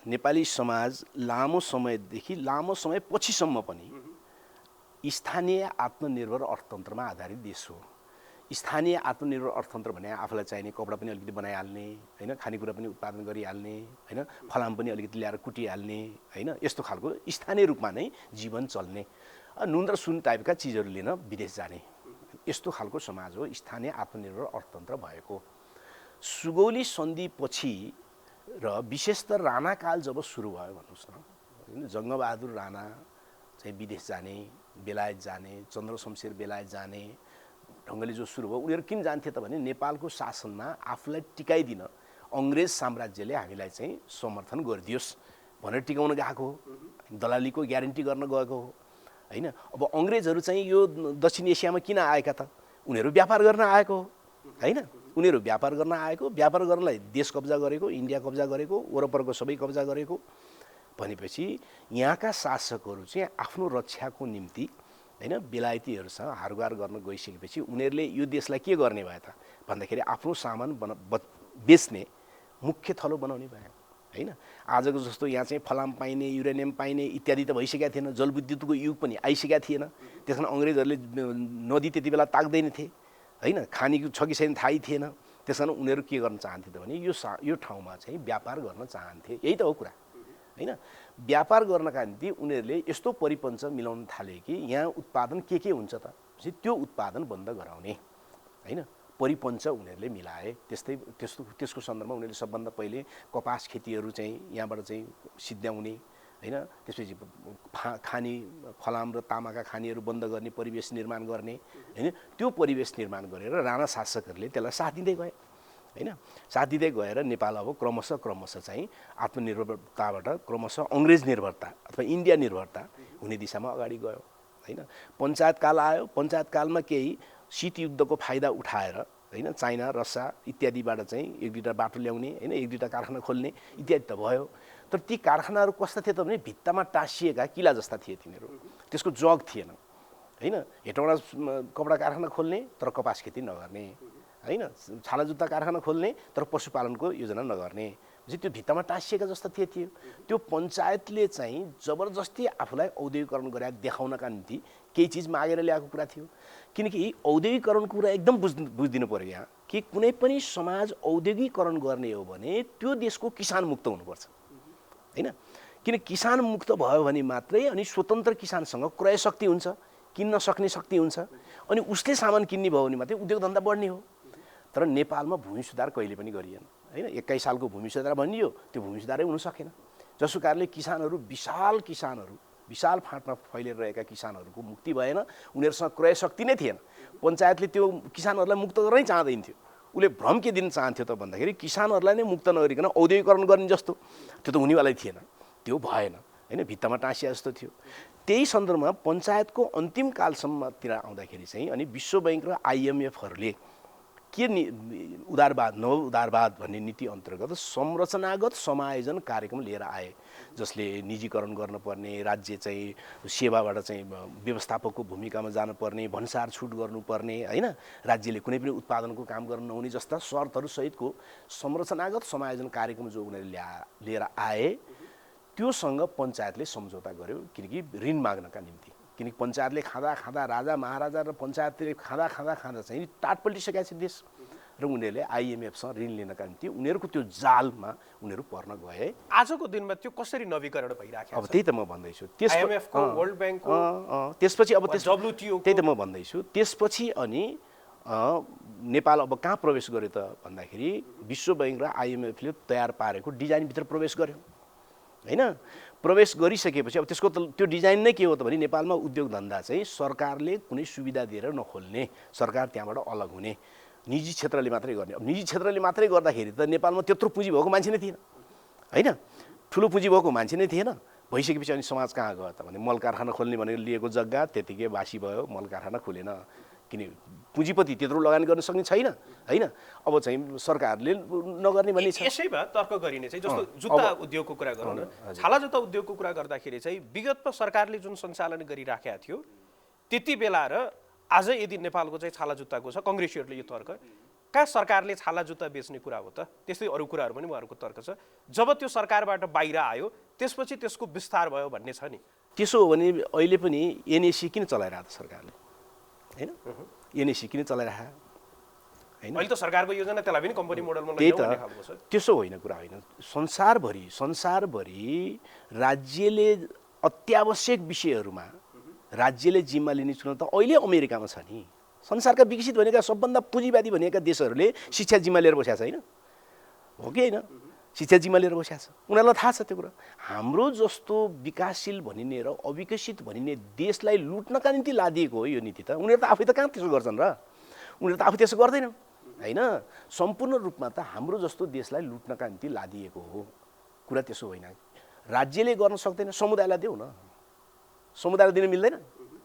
नेपाली समाज लामो समय पछिसम्म पनि स्थानीय आत्मनिर्भर अर्थतन्त्रमा आधारित देश हो। स्थानीय आत्मनिर्भर अर्थतन्त्र भने आफूलाई चाहिने कपडा पनि अलिकति बनाइहाल्ने, होइन? खानेकुरा पनि उत्पादन गरिहाल्ने, होइन? फलाम पनि अलिकति ल्याएर कुटिहाल्ने, होइन? यस्तो खालको स्थानीय रूपमा नै जीवन चल्ने, नुन र सुन टाइपका चिजहरू लिन विदेश जाने, यस्तो खालको समाज हो स्थानीय आत्मनिर्भर अर्थतन्त्र भएको। सुगौली सन्धिपछि र विशेषतः राणाकाल जब सुरु भयो भन्नुहोस् न, जङ्गबहादुर राणा चाहिँ विदेश जाने, बेलायत जाने, चन्द्रशमशेर बेलायत जाने ढङ्गले जो सुरु भयो, उनीहरू किन जान्थे त भने नेपालको शासनमा आफूलाई टिकाइदिन अङ्ग्रेज साम्राज्यले हामीलाई चाहिँ समर्थन गरिदियोस् भनेर टिकाउन गएको हो, दलालीको ग्यारेन्टी गर्न गएको हो, होइन? अब अङ्ग्रेजहरू चाहिँ यो दक्षिण एसियामा किन आएका त? उनीहरू व्यापार गर्न आएको हो, होइन? उनीहरू व्यापार गर्न आएको, व्यापार गर्नलाई देश कब्जा गरेको, इन्डिया कब्जा गरेको, वरपरको सबै कब्जा गरेको भनेपछि यहाँका शासकहरू चाहिँ आफ्नो रक्षाको निम्ति, होइन, बेलायतीहरूसँग हारगुहार गर्न गइसकेपछि उनीहरूले यो देशलाई के गर्ने भयो त भन्दाखेरि आफ्नो सामान बेच्ने मुख्य थलो बनाउने भयो, होइन? आजको जस्तो यहाँ चाहिँ फलाम पाइने, युरेनियम पाइने इत्यादि त भइसकेका थिएन, जलविद्युतको युग पनि आइसकेका थिएन। त्यस कारण अङ्ग्रेजहरूले नदी त्यति बेला ताक्दैन थिए, होइन? खानेको छ कि छैन थाहै थिएन। त्यस कारण उनीहरू के गर्न चाहन्थे त भने यो ठाउँमा चाहिँ व्यापार गर्न चाहन्थे। यही त हो कुरा, होइन? व्यापार गर्नका निम्ति उनीहरूले यस्तो परिपञ्च मिलाउन थाले कि यहाँ उत्पादन के हुन्छ त, त्यो उत्पादन बन्द गराउने, होइन? परिपञ्च उनीहरूले मिलाए। त्यसको सन्दर्भमा उनीहरूले सबभन्दा पहिले कपास खेतीहरू चाहिँ यहाँबाट चाहिँ सिद्ध्याउने, होइन, त्यसपछि खानी फलाम र तामाका खानीहरू बन्द गर्ने परिवेश निर्माण गर्ने, होइन, त्यो परिवेश निर्माण गरेर राणा शासकहरूले त्यसलाई साथ दिँदै गए, होइन, साथ दिँदै गएर नेपाल अब क्रमशः चाहिँ आत्मनिर्भरताबाट क्रमशः अङ्ग्रेज निर्भरता अथवा इन्डिया निर्भरता हुने दिशामा अगाडि गयो, होइन। पञ्चायतकाल आयो, पञ्चायतकालमा केही शीतयुद्धको फाइदा उठाएर, होइन, चाइना रसिया इत्यादिबाट चाहिँ एक दुईवटा बाटो ल्याउने, होइन, एक दुईवटा कारखाना खोल्ने इत्यादि त भयो। तर ती कारखानाहरू कस्ता थिए त भने भित्तामा टाँसिएका किला जस्ता थिए तिनीहरू, त्यसको जग थिएन, होइन। हेटौँडा कपडा कारखाना खोल्ने तर कपास खेती नगर्ने, होइन, छाला जुत्ता कारखाना खोल्ने तर पशुपालनको योजना नगर्ने, त्यो भित्तामा टाँसिएका जस्ता थियो। त्यो पञ्चायतले चाहिँ जबरजस्ती आफूलाई औद्योगिकरण गरेर देखाउनका निम्ति केही चिज मागेर ल्याएको कुरा थियो। किनकि औद्योगिकरणको कुरा एकदम बुझिदिनु पर्यो यहाँ कि कुनै पनि समाज औद्योगिकरण गर्ने हो भने त्यो देशको किसान मुक्त हुनुपर्छ, होइन। किन किसान मुक्त भयो भने मात्रै अनि स्वतन्त्र किसानसँग क्रय शक्ति हुन्छ, किन्न सक्ने शक्ति हुन्छ, अनि उसले सामान किन्ने भयो भने मात्रै उद्योग धन्दा बढ्ने हो। तर नेपालमा भूमि सुधार कहिले पनि गरिएन, होइन। 21 सालको भूमि सुधार भनियो, त्यो भूमि सुधारै हुन सकेन, जसको कारणले किसानहरू विशाल फाँटमा फैलिएर रहेका किसानहरूको मुक्ति भएन, उनीहरूसँग क्रय शक्ति नै थिएन। पञ्चायतले त्यो किसानहरूलाई मुक्त गर्नै चाहँदैन थियो। उसले भ्रम के दिन चाहन्थ्यो त भन्दाखेरि किसानहरूलाई नै मुक्त नगरिकन औद्योगिकरण गर्ने जस्तो, त्यो त हुनेवालै थिएन, त्यो भएन, होइन, भित्तामा टाँसिया जस्तो थियो। त्यही सन्दर्भमा पञ्चायतको अन्तिम कालसम्मतिर आउँदाखेरि चाहिँ अनि विश्व बैंक र IMFहरूले के उदारवाद नव उदारवाद भन्ने नीति अन्तर्गत संरचनागत समायोजन कार्यक्रम लिएर आए, जसले निजीकरण गर्नुपर्ने, राज्य चाहिँ सेवाबाट चाहिँ व्यवस्थापकको भूमिकामा जानुपर्ने, भन्सार छुट गर्नुपर्ने, होइन, राज्यले कुनै पनि उत्पादनको काम गर्न नहुने जस्ता शर्तहरूसहितको संरचनागत समायोजन कार्यक्रम जो उनीहरूले लिएर आए, त्योसँग पञ्चायतले सम्झौता गर्यो। किनकि ऋण माग्नका निम्ति, किनकि पञ्चायतले खाँदा राजा महाराजा र पञ्चायतले खाँदा चाहिँ टाट पल्टिसकेका छ देश, र उनीहरूले IMFसँग ऋण लिनका निम्ति उनीहरूको त्यो जालमा उनीहरू पर्न गए। आजको दिनमा त्यो कसरी नवीकरण भइराखेको छ? अब त्यही त म भन्दैछु, IMFको, वर्ल्ड ब्याङ्कको, त्यसपछि अब WTO, त्यही त म भन्दैछु। त्यसपछि अनि नेपाल अब कहाँ प्रवेश गर्यो त भन्दाखेरि विश्व बैंक र IMFले तयार पारेको डिजाइनभित्र प्रवेश गर्यो, होइन। प्रवेश गरिसकेपछि अब त्यसको त्यो डिजाइन नै के हो त भने नेपालमा उद्योग धन्दा चाहिँ सरकारले कुनै सुविधा दिएर नखोल्ने, सरकार त्यहाँबाट अलग हुने, निजी क्षेत्रले मात्रै गर्ने। अब निजी क्षेत्रले मात्रै गर्दाखेरि त नेपालमा त्यत्रो पुँजी भएको मान्छे नै थिएन, होइन, ठुलो पुँजी भएको मान्छे नै थिएन। भइसकेपछि अनि समाज कहाँ गयो त भने मल कारखाना खोल्ने भनेर लिएको जग्गा त्यतिकै बासी भयो, मल कारखाना खोलेन, किन पुँजीपति त्यत्रो लगानी गर्न सक्ने छैन, होइन। अब चाहिँ सरकारले नगर्ने भन्ने छ। यसै भए तर्क गरिने चाहिँ जस्तो जुत्ता उद्योगको कुरा गरौँ न, छाला जुत्ता उद्योगको कुरा गर्दाखेरि चाहिँ विगतमा सरकारले जुन सञ्चालन गरिराखेका थियो त्यति बेला र आज यदि नेपालको चाहिँ छाला जुत्ताको छ, कङ्ग्रेसीहरूले यो तर्क कहाँ सरकारले छाला जुत्ता बेच्ने कुरा हो त, त्यस्तै अरू कुराहरू पनि उहाँहरूको तर्क छ। जब त्यो सरकारबाट बाहिर आयो त्यसपछि त्यसको विस्तार भयो भन्ने छ नि। त्यसो हो भने अहिले पनि NAC किन चलाइरहेको त सरकारले, होइन, NAC किन चलाइरहेको, होइन। अहिले त सरकारको योजना त्यसलाई पनि कम्पनी मोडलमा त्यही लैजाऊ भन्ने खालको छ। त्यसो होइन, कुरा होइन। संसारभरि राज्यले अत्यावश्यक विषयहरूमा राज्यले जिम्मा लिने चुनौती त अहिले अमेरिकामा छ नि। संसारका विकसित भनेका सबभन्दा पुँजीवादी भनेका देशहरूले शिक्षा जिम्मा लिएर बसेको छ, होइन हो कि होइन, शिक्षा जिम्मा लिएर बसेको छ, उनीहरूलाई थाहा छ त्यो कुरा। हाम्रो जस्तो विकासशील भनिने र अविकसित भनिने देशलाई लुट्नका निम्ति लादिएको हो यो नीति त। उनीहरू त आफै त कहाँ त्यसो गर्छन् र, उनीहरू त आफै त्यसो गर्दैनन्, होइन। सम्पूर्ण रूपमा त हाम्रो जस्तो देशलाई लुट्नका निम्ति लादिएको हो, कुरा त्यसो होइन। राज्यले गर्न सक्दैन, समुदायलाई देऊ न, समुदायलाई दिन मिल्दैन।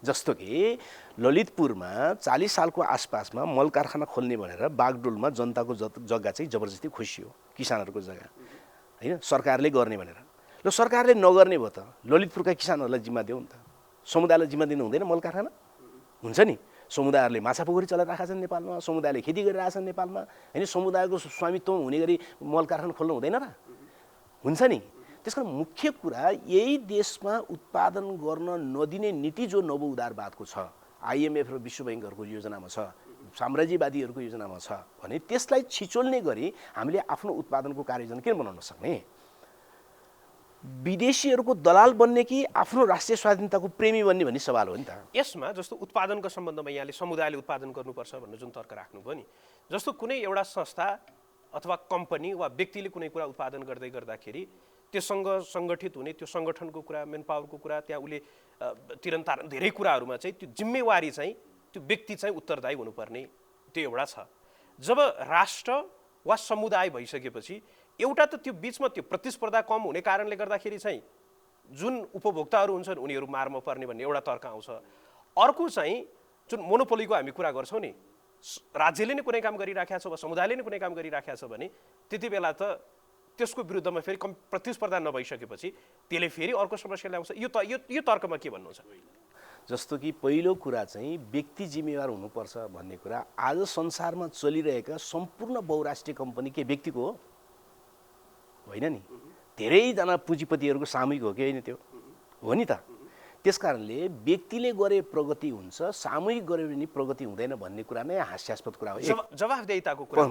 जस्तो कि ललितपुरमा 40 सालको आसपासमा मल कारखाना खोल्ने भनेर बागडोलमा जनताको जग्गा चाहिँ जबरजस्ती खोसियो, किसानहरूको जग्गा, होइन, सरकारले गर्ने भनेर। ल सरकारले नगर्ने भयो त ललितपुरका किसानहरूलाई जिम्मा देऊ नि त, समुदायलाई जिम्मा दिनु हुँदैन? मल कारखाना हुन्छ नि, समुदायहरूले माछा पोखरी चलाइरहेका छन् नेपालमा, समुदायले खेती गरिरहेछन् नेपालमा, होइन, समुदायको स्वामित्व हुने गरी मल कारखाना खोल्नु हुँदैन र, हुन्छ नि। त्यसकारण मुख्य कुरा यही देशमा उत्पादन गर्न नदिने नीति जो नव उदारवादको छ, IMF र विश्व बैंकहरूको योजनामा छ, साम्राज्यवादीहरूको योजनामा छ भने त्यसलाई छिचोल्ने गरी हामीले आफ्नो उत्पादनको कार्ययोजना किन बनाउन सक्ने? विदेशीहरूको दलाल बन्ने कि आफ्नो राष्ट्रिय स्वाधीनताको प्रेमी बन्ने भन्ने सवाल हो नि त। यसमा जस्तो उत्पादनको सम्बन्धमा यहाँले समुदायले उत्पादन गर्नुपर्छ भन्ने जुन तर्क राख्नुभयो नि, जस्तो कुनै एउटा संस्था अथवा कम्पनी वा व्यक्तिले कुनै कुरा उत्पादन गर्दै गर्दाखेरि त्योसँग सङ्गठित हुने त्यो सङ्गठनको कुरा मेन पावरको कुरा त्यहाँ उसले तिरन्तारण धेरै कुराहरूमा चाहिँ त्यो जिम्मेवारी चाहिँ त्यो व्यक्ति चाहिँ उत्तरदायी हुनुपर्ने त्यो एउटा छ। जब राष्ट्र वा समुदाय भइसकेपछि एउटा त त्यो बिचमा त्यो प्रतिस्पर्धा कम हुने कारणले गर्दाखेरि चाहिँ जुन उपभोक्ताहरू हुन्छन् उनीहरू मारमा पर्ने भन्ने एउटा तर्क आउँछ। अर्को चाहिँ जुन मोनोपोलीको हामी कुरा गर्छौँ नि, राज्यले नै कुनै काम गरिराखेको छ वा समुदायले नै कुनै काम गरिराखेको छ भने त्यति बेला त त्यसको विरुद्धमा फेरि प्रतिस्पर्धा नभइसकेपछि त्यसले फेरि अर्को समस्या ल्याउँछ। यो तर्कमा के भन्नुहुन्छ? जस्तो कि पहिलो कुरा चाहिँ व्यक्ति जिम्मेवार हुनुपर्छ भन्ने कुरा आज संसारमा चलिरहेका सम्पूर्ण बहुराष्ट्रिय कम्पनी के व्यक्तिको हो? होइन नि, धेरैजना पुँजीपतिहरूको सामूहिक हो कि होइन? त्यो हो नि त। त्यसकारणले व्यक्तिले गरे प्रगति हुन्छ, सामूहिक गऱ्यो भने प्रगति हुँदैन भन्ने कुरा नै हास्यास्पद कुरा हो। जवाफदेहिताको कुरा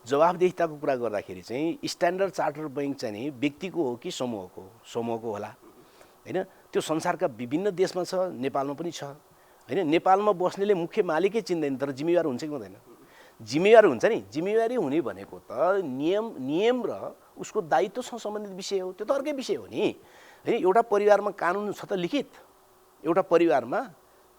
जवाफदेहिताको कुरा गर्दाखेरि चाहिँ स्ट्यान्डर्ड चार्टर बैंक चाहिँ नि व्यक्तिको हो कि समूहको? समूहको होला होइन। त्यो संसारका विभिन्न देशमा छ, नेपालमा पनि छ होइन। नेपालमा बस्नेले मुख्य मालिकै चिन्दैन तर जिम्मेवार हुन्छ कि हुँदैन? जिम्मेवार हुन्छ नि। जिम्मेवारी हुने भनेको त नियम र उसको दायित्वसँग सम्बन्धित विषय हो, त्यो त अर्कै विषय हो नि होइन। एउटा परिवारमा कानुन छ त लिखित, एउटा परिवारमा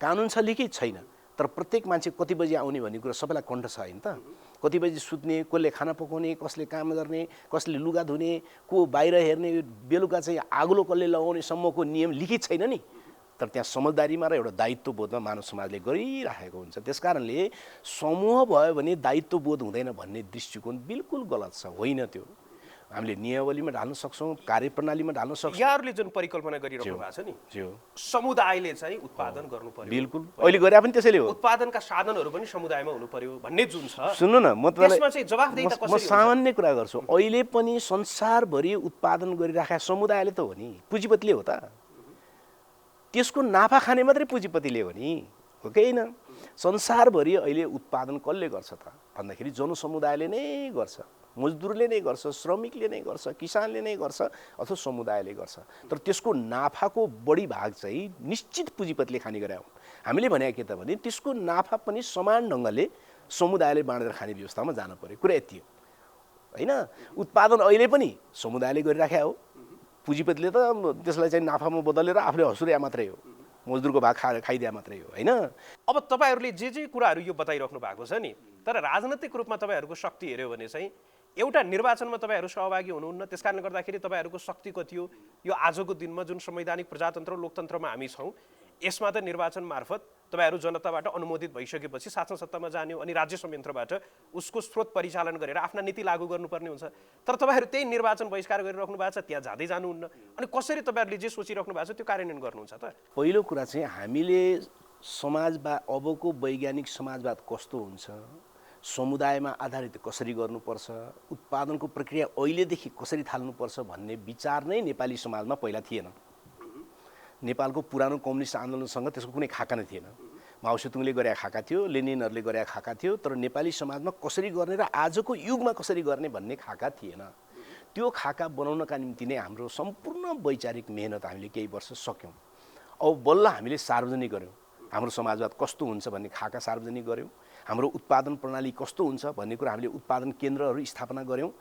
कानुन छ लिखित छैन, तर प्रत्येक मान्छे कति बजी आउने भन्ने कुरा सबैलाई कण्ठ छ होइन त। कति बजी सुत्ने, कसले खाना पकाउने, कसले काम गर्ने, कसले लुगा धुने, को बाहिर हेर्ने, बेलुका चाहिँ आगोलो कसले लगाउने सम्मको नियम लिखित छैन नि। तर त्यहाँ समझदारीमा र एउटा दायित्वबोधमा मानव समाजले गरिराखेको हुन्छ। त्यसकारणले समूह भयो भने दायित्वबोध हुँदैन भन्ने दृष्टिकोण बिल्कुल गलत छ। होइन, त्यो हामीले नियमावलीमा ढाल्न सक्छौँ, कार्यप्रणालीमा ढाल्न सक्छौँ। यहाँहरूले जुन परिकल्पना गरिरहनु भएको छ नि, समुदायले चाहिँ उत्पादन गर्नु पर्यो। बिल्कुल, अहिले गरे पनि त्यसैले हो। उत्पादनका साधनहरू पनि समुदायमा हुनु पर्यो भन्ने जुन छ, सुन्नु न, म तपाईँलाई सामान्य कुरा गर्छु। अहिले पनि संसारभरि उत्पादन गरिराखेका समुदायले त हो नि, पुँजीपतिले हो त। त्यसको नाफा खाने मात्रै पुँजीपतिले हो नि, हो कि होइन? संसारभरि अहिले उत्पादन कसले गर्छ त भन्दाखेरि जनसमुदायले नै गर्छ, मजदुरले नै गर्छ, श्रमिकले नै गर्छ, किसानले नै गर्छ अथवा समुदायले गर्छ। तर त्यसको नाफाको बढी भाग चाहिँ निश्चित पुँजीपतिले खाने गरे हो। हामीले भने के त भने त्यसको नाफा पनि समान ढङ्गले समुदायले बाँडेर खाने व्यवस्थामा जानु पर्यो। कुरा यति हो होइन। उत्पादन अहिले पनि समुदायले गरिराखेको हो, पुँजीपतिले त त्यसलाई चाहिँ नाफामा बदलेर आफूले हसुर्या मात्रै हो, मजदुरको भाग खाइदिया मात्रै हो होइन। अब तपाईँहरूले जे कुराहरू यो बताइराख्नु भएको छ नि, तर राजनैतिक रूपमा तपाईँहरूको शक्ति हेऱ्यो भने चाहिँ एउटा निर्वाचनमा तपाईँहरू सहभागी हुनुहुन्न। त्यस कारणले गर्दाखेरि तपाईँहरूको शक्ति कति हो यो आजको दिनमा जुन संवैधानिक प्रजातन्त्र लोकतन्त्रमा हामी छौँ, यसमा त निर्वाचन मार्फत तपाईँहरू जनताबाट अनुमोदित भइसकेपछि शासन सत्तामा जाने हो अनि राज्य संयन्त्रबाट उसको स्रोत परिचालन गरेर आफ्ना नीति लागू गर्नुपर्ने हुन्छ। तर तपाईँहरू त्यही निर्वाचन बहिष्कार गरिराख्नु भएको छ, त्यहाँ जाँदै जानुहुन्न। अनि कसरी तपाईँहरूले जे सोचिराख्नु भएको छ त्यो कार्यान्वयन गर्नुहुन्छ त? पहिलो कुरा चाहिँ हामीले समाजवाद, अबको वैज्ञानिक समाजवाद कस्तो हुन्छ, समुदायमा आधारित कसरी गर्नुपर्छ, उत्पादनको प्रक्रिया अहिलेदेखि कसरी थाल्नुपर्छ भन्ने विचार नै नेपाली समाजमा पहिला थिएन। नेपालको पुरानो कम्युनिस्ट आन्दोलनसँग त्यसको कुनै खाका नै थिएन। माओ सेतुङले गरेका खाका थियो, लेनिनहरूले गरेका खाका थियो, तर नेपाली समाजमा कसरी गर्ने र आजको युगमा कसरी गर्ने भन्ने खाका थिएन। त्यो खाका बनाउनका निम्ति नै हाम्रो सम्पूर्ण वैचारिक मेहनत हामीले केही वर्ष सक्यौँ। अब बल्ल हामीले सार्वजनिक गऱ्यौँ, हाम्रो समाजवाद कस्तो हुन्छ भन्ने खाका सार्वजनिक गऱ्यौँ, हाम्रो उत्पादन प्रणाली कस्तो हुन्छ भन्ने कुरा हामीले उत्पादन केन्द्रहरू स्थापना गऱ्यौँ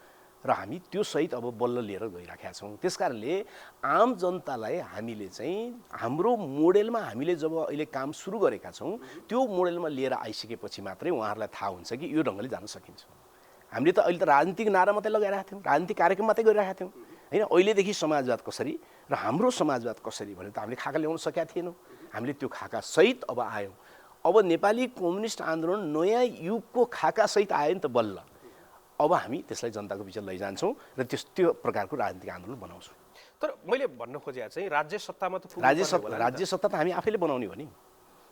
र हामी त्यो सहित अब बल्ल लिएर गइराखेका छौँ। त्यसकारणले आम जनतालाई हामीले चाहिँ हाम्रो मोडेलमा हामीले जब अहिले काम सुरु गरेका छौँ त्यो मोडेलमा लिएर आइसकेपछि मात्रै उहाँहरूलाई थाहा हुन्छ कि यो ढङ्गले जान सकिन्छ। हामीले त अहिले त राजनीतिक नारा मात्रै लगाइरहेका थियौँ, राजनीतिक कार्यक्रम मात्रै गरिरहेका थियौँ होइन। अहिलेदेखि समाजवाद कसरी र हाम्रो समाजवाद कसरी भने त हामीले खाका ल्याउन सकेका थिएनौँ। हामीले त्यो खाका सहित अब आयौँ। अब नेपाली कम्युनिस्ट आन्दोलन नयाँ युगको खाका सहित आयो नि त बल्ल। अब हामी त्यसलाई जनताको बिचमा लैजान्छौँ र त्यो प्रकारको राजनीतिक आन्दोलन बनाउँछौँ। तर मैले भन्न खोजेको चाहिँ राज्य सत्तामा त राज्य सत्ता त हामी आफैले बनाउने हो नि,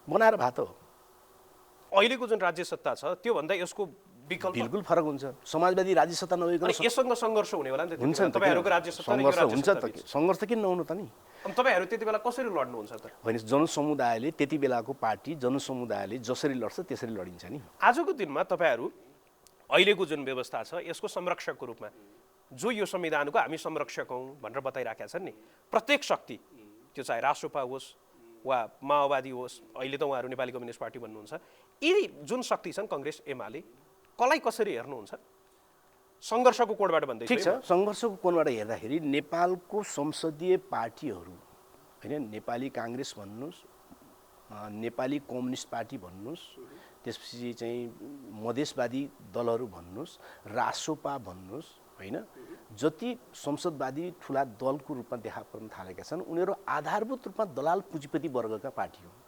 बनाएर भए त हो। अहिलेको जुन राज्य सत्ता छ त्योभन्दा यसको विकल्प बिल्कुल फरक हुन्छ। समाजवादी राज्य सत्ता नभइकन यससँग सङ्घर्ष हुने होला नि त? हुन्छ नि त, तपाईँहरूको राज्य सत्ता हुन्छ त, सङ्घर्ष त किन नहुनु त नि? तपाईँहरू त्यति बेला कसरी लड्नुहुन्छ त? होइन, जनसमुदायले त्यति बेलाको पार्टी जनसमुदायले जसरी लड्छ त्यसरी लडिन्छ नि। आजको दिनमा तपाईँहरू अहिलेको जुन व्यवस्था छ यसको संरक्षकको रूपमा जो यो संविधानको हामी संरक्षक हौँ भनेर बताइराखेका छन् नि, प्रत्येक शक्ति त्यो चाहे राष्ट्रपा होस् वा माओवादी होस्, अहिले त उहाँहरू नेपाली कम्युनिस्ट पार्टी भन्नुहुन्छ, यी जुन शक्ति छन् कङ्ग्रेस एमाले, कसलाई कसरी हेर्नुहुन्छ? सङ्घर्षको कोणबाट भन्दै ठिक छ। सङ्घर्षको कोणबाट हेर्दाखेरि नेपालको संसदीय पार्टीहरू होइन, नेपाली काङ्ग्रेस भन्नुहोस्, नेपाली कम्युनिस्ट पार्टी भन्नुहोस्, त्यसपछि चाहिँ मधेसवादी दलहरू भन्नुहोस्, रासोपा भन्नुहोस् होइन, जति संसदवादी ठुला दलको रूपमा देखा पर्न थालेका छन् उनीहरू आधारभूत रूपमा दलाल पुँजीपति वर्गका पार्टी हुन्।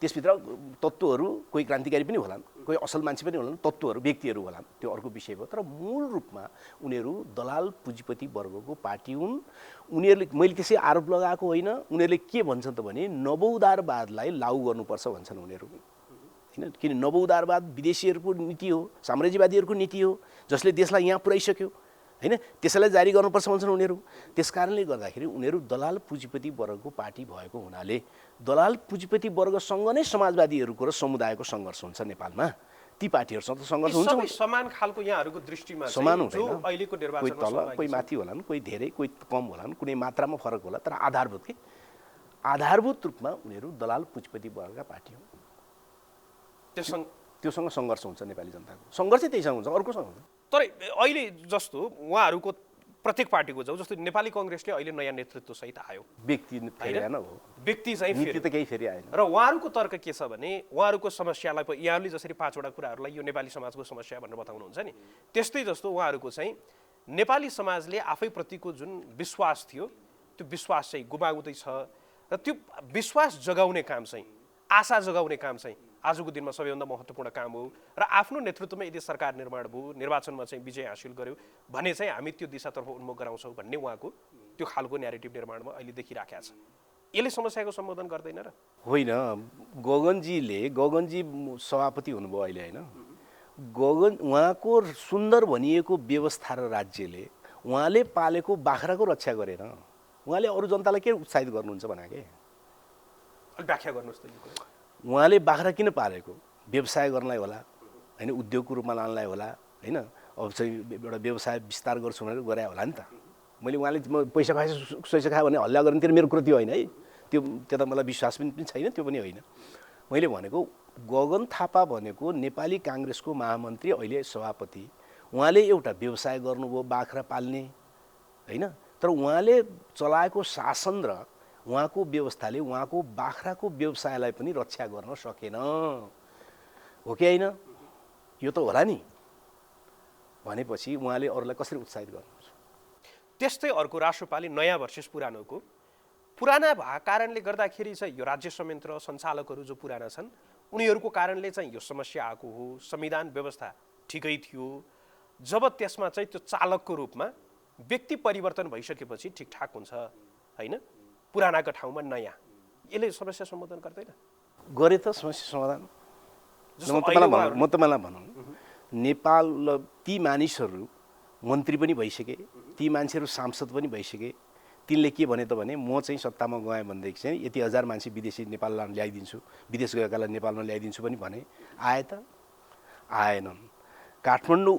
त्यसभित्र तत्त्वहरू कोही क्रान्तिकारी पनि होलान्, कोही असल मान्छे पनि होलान्, तत्त्वहरू व्यक्तिहरू होलान्, त्यो अर्को विषय भयो। तर मूल रूपमा उनीहरू दलाल पुँजीपति वर्गको पार्टी हुन्। उनीहरूले, मैले त्यसै आरोप लगाएको होइन, उनीहरूले के भन्छन् त भने नवउदारवादलाई लागू गर्नुपर्छ भन्छन् उनीहरू होइन। किन नवउदारवाद विदेशीहरूको नीति हो, साम्राज्यवादीहरूको नीति हो, जसले देशलाई यहाँ पुर्याइसक्यो होइन, त्यसैलाई जारी गर्नुपर्छ भन्छन् उनीहरू। त्यस कारणले गर्दाखेरि उनीहरू दलाल पुँजीपति वर्गको पार्टी भएको हुनाले दलाल पुँजीपति वर्गसँग नै समाजवादीहरूको र समुदायको सङ्घर्ष हुन्छ नेपालमा। ती पार्टीहरूसँग त सङ्घर्ष हुन्छ। सबै समान खालको यहाँहरूको दृष्टिमा समान जो हुँदैन। अहिलेको कोही निर्वाचनमा तल, कोही माथि होलान्, कोही धेरै, कोही कम होलान्, कुनै मात्रामा फरक होला, तर आधारभूत रूपमा उनीहरू दलाल पुँजीपति वर्गका पार्टी हुन्। त्योसँग सङ्घर्ष हुन्छ नेपाली जनताको। सङ्घर्ष त्यहीसँग हुन्छ, अर्कोसँग हुन्छ। तर अहिले जस्तो उहाँहरूको प्रत्येक पार्टीको जाउँ, जस्तो नेपाली कङ्ग्रेसले अहिले नयाँ नेतृत्व सहित आयो, व्यक्ति फेरि हो, व्यक्ति चाहिँ नीति त केही फेरि आएन। र उहाँहरूको तर्क के छ भने उहाँहरूको समस्यालाई यहाँले जसरी 5वटा कुराहरूलाई यो नेपाली समाजको समस्या भनेर बताउनुहुन्छ नि, त्यस्तै जस्तो उहाँहरूको चाहिँ नेपाली समाजले आफैप्रतिको जुन विश्वास थियो त्यो विश्वास चाहिँ गुमाउँदैछ र त्यो विश्वास जगाउने काम चाहिँ, आशा जगाउने काम चाहिँ आजको दिनमा सबैभन्दा महत्त्वपूर्ण काम हो। र आफ्नो नेतृत्वमा यदि सरकार निर्माण भयो, निर्वाचनमा चाहिँ विजय हासिल गर्यो भने चाहिँ हामी त्यो दिशातर्फ उन्मुख गराउँछौँ भन्ने उहाँको त्यो खालको न्यारेटिभ निर्माणमा अहिले देखिराखेको छ। यसले समस्याको सम्बोधन गर्दैन र? होइन, गगनजी सभापति हुनुभयो अहिले होइन, उहाँको सुन्दर भनिएको व्यवस्था र राज्यले उहाँले पालेको बाख्राको रक्षा गरेन। उहाँले अरू जनतालाई के उत्साहित गर्नुहुन्छ भने के व्याख्या गर्नुहोस् त। उहाँले बाख्रा किन पालेको? व्यवसाय गर्नलाई होला होइन, उद्योगको रूपमा लानलाई होला होइन, अब चाहिँ एउटा व्यवसाय विस्तार गर्छु भनेर गरे होला नि त। उहाँले पैसा खाएछ खायो भने हल्ला गर्ने मेरो कुरा त्यो होइन है, त्यो त मलाई विश्वास पनि छैन, त्यो पनि होइन। मैले भनेको गगन थापा भनेको नेपाली काङ्ग्रेसको महामन्त्री, अहिले सभापति, उहाँले एउटा व्यवसाय गर्नुभयो बाख्रा पाल्ने होइन, तर उहाँले चलाएको शासन र उहाँको व्यवस्थाले उहाँको बाख्राको व्यवसायलाई पनि रक्षा गर्न सकेन, हो कि होइन? यो त होला नि। भनेपछि उहाँले अरूलाई कसरी उत्साहित गर्नुहुन्छ? त्यस्तै अर्को राष्ट्रपालले नयाँ भर्सेस पुरानोको, पुराना भएको कारणले गर्दाखेरि चाहिँ यो राज्य संयन्त्र सञ्चालकहरू जो पुराना छन् उनीहरूको कारणले चाहिँ यो समस्या आएको हो। संविधान व्यवस्था ठिकै थियो, जब त्यसमा चाहिँ त्यो चालकको रूपमा व्यक्ति परिवर्तन भइसकेपछि ठिकठाक हुन्छ होइन, पुरानाको ठाउँमा नयाँ। यसले समस्या सम्बोधन गर्दैन? गरे त समस्या समाधान। म तपाईँलाई भनौँ, नेपाल ती मानिसहरू मन्त्री पनि भइसके, ती मान्छेहरू सांसद पनि भइसके, तिनले के भने त भने म चाहिँ सत्तामा गएँ भनेदेखि चाहिँ यति हजार मान्छे विदेशी नेपालमा ल्याइदिन्छु, विदेश गएकालाई नेपालमा ल्याइदिन्छु पनि भने आए त? आएनन्। काठमाडौँ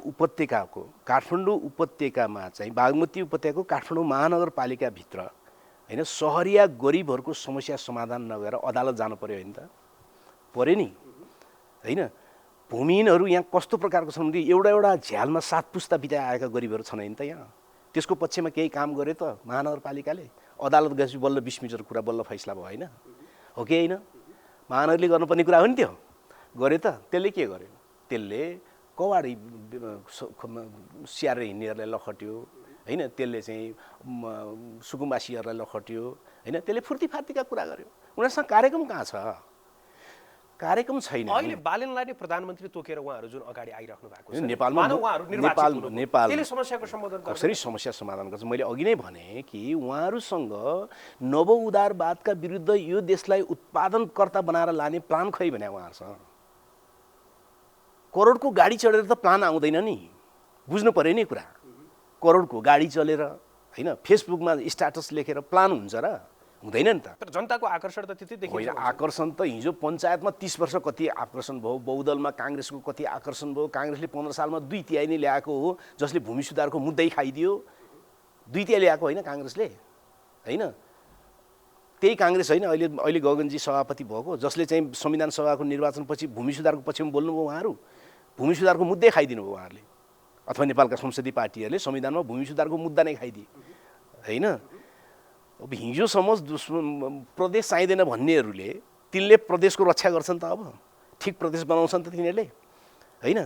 उपत्यकामा चाहिँ बागमती उपत्यकाको काठमाडौँ महानगरपालिकाभित्र होइन सहरिया गरिबहरूको समस्या समाधान नगरेर अदालत जानु पर्यो होइन त? पर्यो नि होइन। भूमिहीनहरू यहाँ कस्तो प्रकारको छन् भने एउटा झ्यालमा 7 पुस्ता बिताए आएका गरिबहरू छन् होइन त यहाँ? त्यसको पक्षमा केही काम गरे त महानगरपालिकाले? अदालत गएपछि बल्ल 20 मिटर कुरा बल्ल फैसला भयो होइन, हो कि होइन? महानगरले गर्नुपर्ने कुरा हो नि त्यो, गरे त? त्यसले के गर्यो? त्यसले कवाडी स्याहारेर हिँड्नेहरूलाई लखट्यो होइन, त्यसले चाहिँ सुकुम्बासीहरूलाई लखट्यो होइन, त्यसले फुर्तीफार्तीका कुरा गर्यो। उनीहरूसँग कार्यक्रम कहाँ छ? कार्यक्रम छैन। अहिले बालनलाई नै प्रधानमन्त्री तोकेर उहाँहरू जुन अगाडि आइराख्नु भएको छ नेपालले समस्याको सम्बोधन कसरी समस्या समाधान गर्छ? मैले अघि नै भने कि उहाँहरूसँग नवउदारवादका विरुद्ध यो देशलाई उत्पादनकर्ता बनाएर लाने प्लान खै भने उहाँहरूसँग करोडको गाडी चढेर त प्लान आउँदैन नि, बुझ्नु पर्यो नि कुरा। करोडको गाडी चलेर होइन फेसबुकमा स्ट्याटस लेखेर प्लान हुन्छ र? हुँदैन नि त। तर जनताको आकर्षण त त्यति देखिन्छ। आकर्षण त हिजो पञ्चायतमा 30 वर्ष कति आकर्षण भयो, बहुदलमा काङ्ग्रेसको कति आकर्षण भयो। काङ्ग्रेसले 15 सालमा 2 तिहाई नै ल्याएको हो, जसले भूमि सुधारको मुद्दै खाइदियो। 2 तिहाई ल्याएको होइन काङ्ग्रेसले होइन, त्यही काङ्ग्रेस होइन अहिले गगनजी सभापति भएको, जसले चाहिँ संविधान सभाको निर्वाचनपछि भूमि सुधारको पक्षमा बोल्नुभयो। उहाँहरू भूमि सुधारको मुद्दै खाइदिनु भयो उहाँहरूले। अथवा नेपालका संसदीय पार्टीहरूले संविधानमा भूमि सुधारको मुद्दा नै खाइदिए होइन। अब हिजोसम्म प्रदेश चाहिँदैन भन्नेहरूले तिनले प्रदेशको रक्षा गर्छन् त, अब ठिक प्रदेश बनाउँछन् त तिनीहरूले होइन।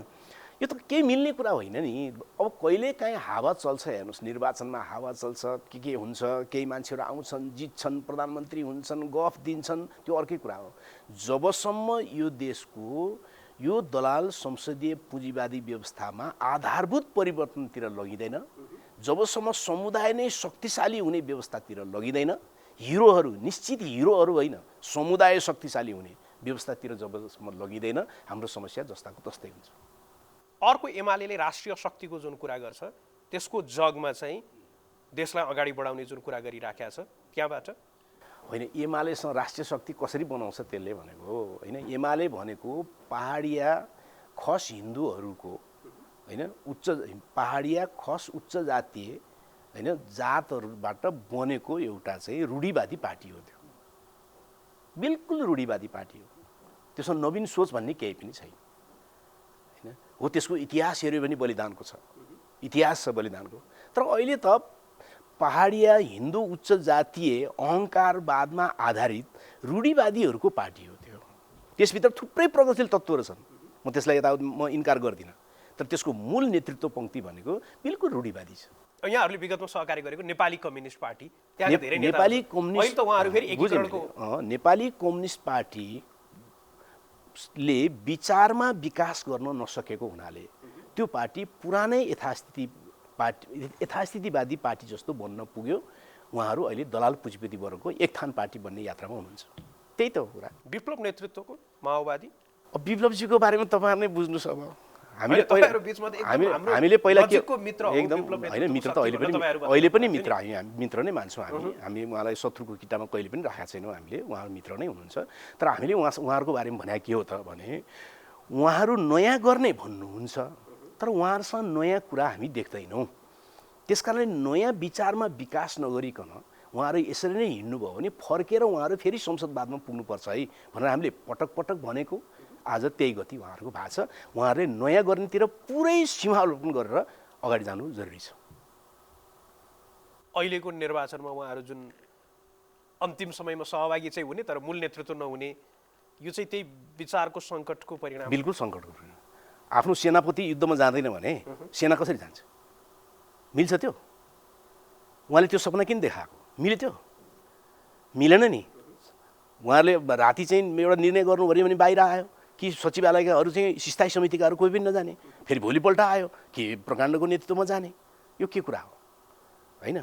यो त केही मिल्ने कुरा होइन नि। अब कहिले काहीँ हावा चल्छ, हेर्नुहोस् निर्वाचनमा हावा चल्छ, के हुन्छ, केही मान्छेहरू आउँछन् जित्छन् प्रधानमन्त्री हुन्छन् गफ दिन्छन्, त्यो अर्कै कुरा हो। जबसम्म यो देशको यो दलाल संसदीय पुँजीवादी व्यवस्थामा आधारभूत परिवर्तनतिर लगिँदैन, जबसम्म समुदाय नै शक्तिशाली हुने व्यवस्थातिर लगिँदैन, हिरोहरू निश्चित हिरोहरू होइन समुदाय शक्तिशाली हुने व्यवस्थातिर जबसम्म लगिँदैन, हाम्रो समस्या जस्ताको तस्तै हुन्छ। अर्को एमाले राष्ट्रिय शक्तिको जुन कुरा गर्छ त्यसको जगमा चाहिँ देशलाई अगाडि बढाउने जुन कुरा गरिराखेको छ त्यहाँबाट होइन एमालेसँग राष्ट्रिय शक्ति कसरी बनाउँछ त्यसले भनेको होइन। एमाले भनेको पहाडिया खस हिन्दूहरूको होइन उच्च पहाडिया खस उच्च जातीय होइन जातहरूबाट बनेको एउटा चाहिँ रूढिवादी पार्टी हो। त्यो बिल्कुल रूढिवादी पार्टी हो, त्यसमा नवीन सोच भन्ने केही पनि छैन होइन। हो त्यसको इतिहास हेऱ्यो भने बलिदानको छ, इतिहास छ बलिदानको। तर अहिले त पहाडिया हिन्दू उच्च जातीय अहङ्कारवादमा आधारित रूढिवादीहरूको पार्टी हो त्यो। त्यसभित्र थुप्रै प्रगतिशील तत्त्वहरू छन्, म त्यसलाई यताउति म इन्कार गर्दिनँ, तर त्यसको मूल नेतृत्व पंक्ति भनेको बिल्कुल रूढिवादी छ। यहाँहरूले विगतमा सहकारी गरेको नेपाली कम्युनिस्ट पार्टी, त्यहाँका धेरै नेपाली कम्युनिस्ट अहिले त उहाँहरू फेरि एकीकरणको नेपाली कम्युनिस्ट पार्टीले विचारमा विकास गर्न नसकेको हुनाले त्यो पार्टी पुरानै यथास्थितिवादी पार्टी जस्तो बन्न पुग्यो। उहाँहरू अहिले दलाल पुँजीपति वर्गको एकथान पार्टी बन्ने यात्रामा हुनुहुन्छ। त्यही त हो कुरा। विप्लव नेतृत्वको माओवादी अब विप्लवजीको बारेमा तपाईहरु नै बुझ्नुस्। अब हामीले पहिला के मित्र एकदम होइन मित्र त अहिले पनि मित्र हामी मित्र नै मान्छौँ। हामी उहाँलाई शत्रुको किताबमा कहिले पनि राखेका छैनौँ। हामीले उहाँहरू मित्र नै हुनुहुन्छ। तर हामीले उहाँहरूको बारेमा भने के हो त भने उहाँहरू नयाँ गर्ने भन्नुहुन्छ, तर उहाँहरूसँग नयाँ कुरा हामी देख्दैनौँ। त्यसकारणले नयाँ विचारमा विकास नगरिकन उहाँहरू यसरी नै हिँड्नुभयो भने फर्केर उहाँहरू फेरि संसदवादमा पुग्नुपर्छ है भनेर हामीले पटक पटक भनेको। आज त्यही गति उहाँहरूको भएको छ। उहाँहरूले नयाँ गर्नेतिर पुरै सीमावलोकन गरेर अगाडि जानु जरुरी छ। अहिलेको निर्वाचनमा उहाँहरू जुन अन्तिम समयमा सहभागी चाहिँ हुने तर मूल नेतृत्व नहुने, यो चाहिँ त्यही विचारको सङ्कटको परिणाम। बिल्कुल सङ्कटको परिणाम। आफ्नो सेनापति युद्धमा जाँदैन भने सेना कसरी जान्छ? मिल्छ त्यो? उहाँले त्यो सपना किन देखाएको? मिल्यो त्यो? मिलेन नि। उहाँहरूले राति चाहिँ एउटा निर्णय गर्नुभयो भने बाहिर आयो कि सचिवालयकाहरू चाहिँ स्थायी समितिकाहरू कोही पनि नजाने, फेरि भोलिपल्ट आयो कि प्रकाण्डको नेतृत्वमा जाने। यो के कुरा हो होइन?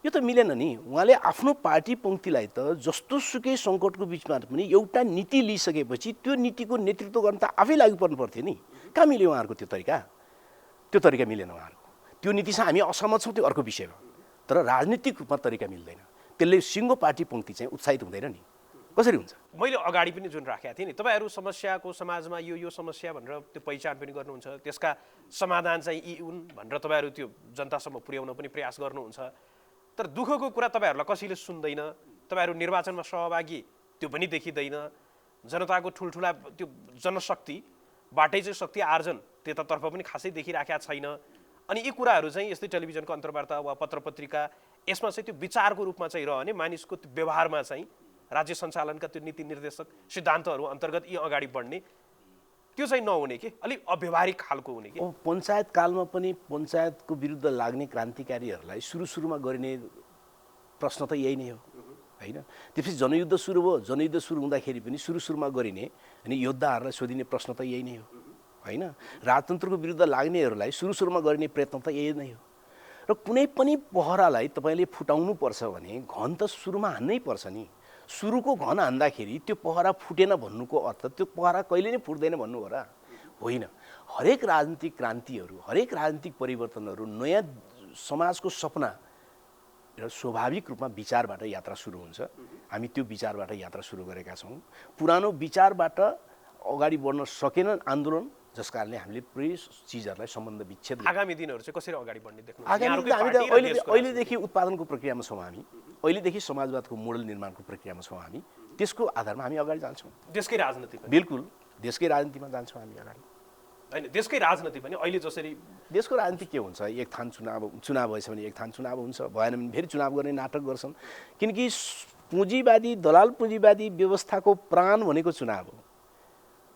यो त मिलेन नि। उहाँले आफ्नो पार्टी पङ्क्तिलाई त जस्तो सुकै सङ्कटको बिचमा पनि एउटा नीति लिइसकेपछि त्यो नीतिको नेतृत्व गर्न त आफै लागु पर्नु पर्थ्यो नि। कहाँ मिल्यो उहाँहरूको त्यो तरिका? त्यो तरिका मिलेन उहाँहरूको। त्यो नीतिसँग हामी असहमत छौँ, त्यो अर्को विषय हो। तर राजनीतिक रूपमा तरिका मिल्दैन। त्यसले सिङ्गो पार्टी पङ्क्ति चाहिँ उत्साहित हुँदैन नि। कसरी हुन्छ? मैले अगाडि पनि जुन राखेको थिएँ नि, तपाईँहरू समस्याको समाजमा यो समस्या भनेर त्यो पहिचान पनि गर्नुहुन्छ, त्यसका समाधान चाहिँ यी हुन् भनेर तपाईँहरू त्यो जनतासम्म पुर्याउन पनि प्रयास गर्नुहुन्छ। तर दुःखको कुरा तपाईँहरूलाई कसैले सुन्दैन। तपाईँहरू निर्वाचनमा सहभागी त्यो पनि देखिँदैन। जनताको ठुल्ठुला त्यो जनशक्तिबाटै चाहिँ शक्ति आर्जन त्यतातर्फ पनि खासै देखिराखेका छैन। अनि यी कुराहरू चाहिँ यस्तै टेलिभिजनको अन्तर्वार्ता वा पत्र पत्रिका यसमा चाहिँ त्यो विचारको रूपमा चाहिँ रहने, मानिसको त्यो व्यवहारमा चाहिँ राज्य सञ्चालनका त्यो नीति निर्देशक सिद्धान्तहरू अन्तर्गत यी अगाडि बढ्ने त्यो चाहिँ नहुने कि अलिक अव्यवहारिक खालको हुने कि। पञ्चायत कालमा पनि पञ्चायतको विरुद्ध लाग्ने क्रान्तिकारीहरूलाई सुरु गरिने प्रश्न त यही नै हो होइन? त्यसपछि जनयुद्ध सुरु भयो। जनयुद्ध सुरु हुँदाखेरि पनि सुरुमा गरिने अनि योद्धाहरूलाई सोधिने प्रश्न त यही नै हो होइन? राजतन्त्रको विरुद्ध लाग्नेहरूलाई सुरुमा गरिने प्रयत्न त यही नै हो। र कुनै पनि पहरालाई तपाईँले फुटाउनु पर्छ भने घन त सुरुमा हान्नै पर्छ नि। सुरुको घन हान्दाखेरि त्यो पहरा फुटेन भन्नुको अर्थ त्यो पहरा कहिले नै फुट्दैन भन्नु हो र? होइन। हरेक राजनीतिक क्रान्तिहरू, हरेक राजनीतिक परिवर्तनहरू नयाँ समाजको सपना एउटा स्वाभाविक रूपमा विचारबाट यात्रा सुरु हुन्छ। हामी त्यो विचारबाट यात्रा सुरु गरेका छौँ। पुरानो विचारबाट अगाडि बढ्न सकेन आन्दोलन, जस कारणले हामीले पुरै चिजहरूलाई सम्बन्ध विच्छेद। आगामी दिनहरू चाहिँ कसरी अगाडि बढ्ने देख्नु? अहिलेदेखि उत्पादनको प्रक्रियामा छौँ हामी। अहिलेदेखि समाजवादको मोडल निर्माणको प्रक्रियामा छौँ हामी। त्यसको आधारमा हामी अगाडि जान्छौँ। देशकै राजनीतिमा? बिल्कुल देशकै राजनीतिमा जान्छौँ हामी अगाडि। होइन देशकै राजनीति पनि अहिले जसरी देशको राजनीति के हुन्छ, एक थान चुनाव भएछ भने एक थान चुनाव हुन्छ, भएन भने फेरि चुनाव गर्ने नाटक गर्छन्। किनकि पुँजीवादी दलाल पुँजीवादी व्यवस्थाको प्राण भनेको चुनाव हो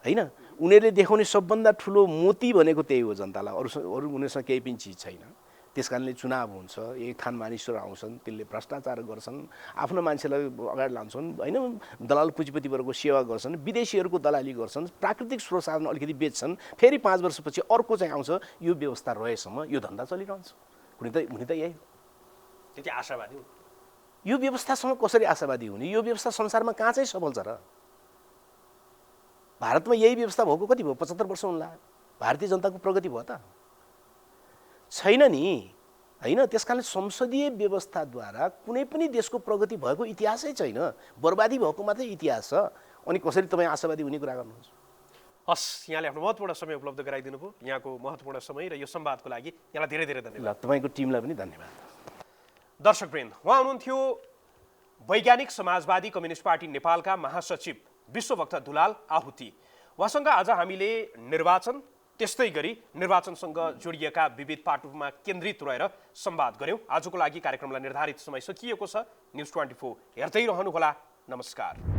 होइन। उनीहरूले देखाउने सबभन्दा ठुलो मोती भनेको त्यही हो जनतालाई, अरू उनीहरूसँग केही पनि चिज छैन। त्यस कारणले चुनाव हुन्छ, एक थान मानिसहरू आउँछन्, त्यसले भ्रष्टाचार गर्छन्, आफ्नो मान्छेलाई अगाडि लान्छन् होइन, दलाल पुँजीपतिहरूको सेवा गर्छन्, विदेशीहरूको दलाली गर्छन्, प्राकृतिक स्रोत साधन अलिकति बेच्छन्, फेरि 5 वर्षपछि अर्को चाहिँ आउँछ। यो व्यवस्था रहेसम्म यो धन्दा चलिरहन्छ। हुने त यही हो। त्यति आशावादी हुन्। यो व्यवस्थासँग कसरी आशावादी हुने? यो व्यवस्था संसारमा कहाँ चाहिँ सफल छ र? भारतमा यही व्यवस्था भएको कति भयो? 75 वर्ष हुन लाग्यो। भारतीय जनताको प्रगति भयो त छैन नि होइन। त्यसकारणले संसदीय व्यवस्थाद्वारा कुनै पनि देशको प्रगति भएको इतिहासै छैन, बर्बादी भएको मात्रै इतिहास छ। अनि कसरी तपाईँ आशावादी हुने कुरा गर्नुहुन्छ? हस्, यहाँले आफ्नो महत्त्वपूर्ण समय उपलब्ध गराइदिनु भयो। यहाँको महत्त्वपूर्ण समय र यो संवादको लागि यहाँलाई धेरै धेरै धन्यवाद। तपाईँको टिमलाई पनि धन्यवाद। दर्शकवृन्द, उहाँ हुनुहुन्थ्यो वैज्ञानिक समाजवादी कम्युनिस्ट पार्टी नेपालका महासचिव विश्वभक्त दुलाल आहुति। उहाँसँग आज हामीले निर्वाचन, त्यस्तै गरी निर्वाचनसँग जोडिएका विविध पाटोमा केन्द्रित रहेर संवाद गऱ्यौँ। आजको लागि कार्यक्रमलाई निर्धारित समय सकिएको छ। न्युज 24 हेर्दै रहनुहोला। नमस्कार।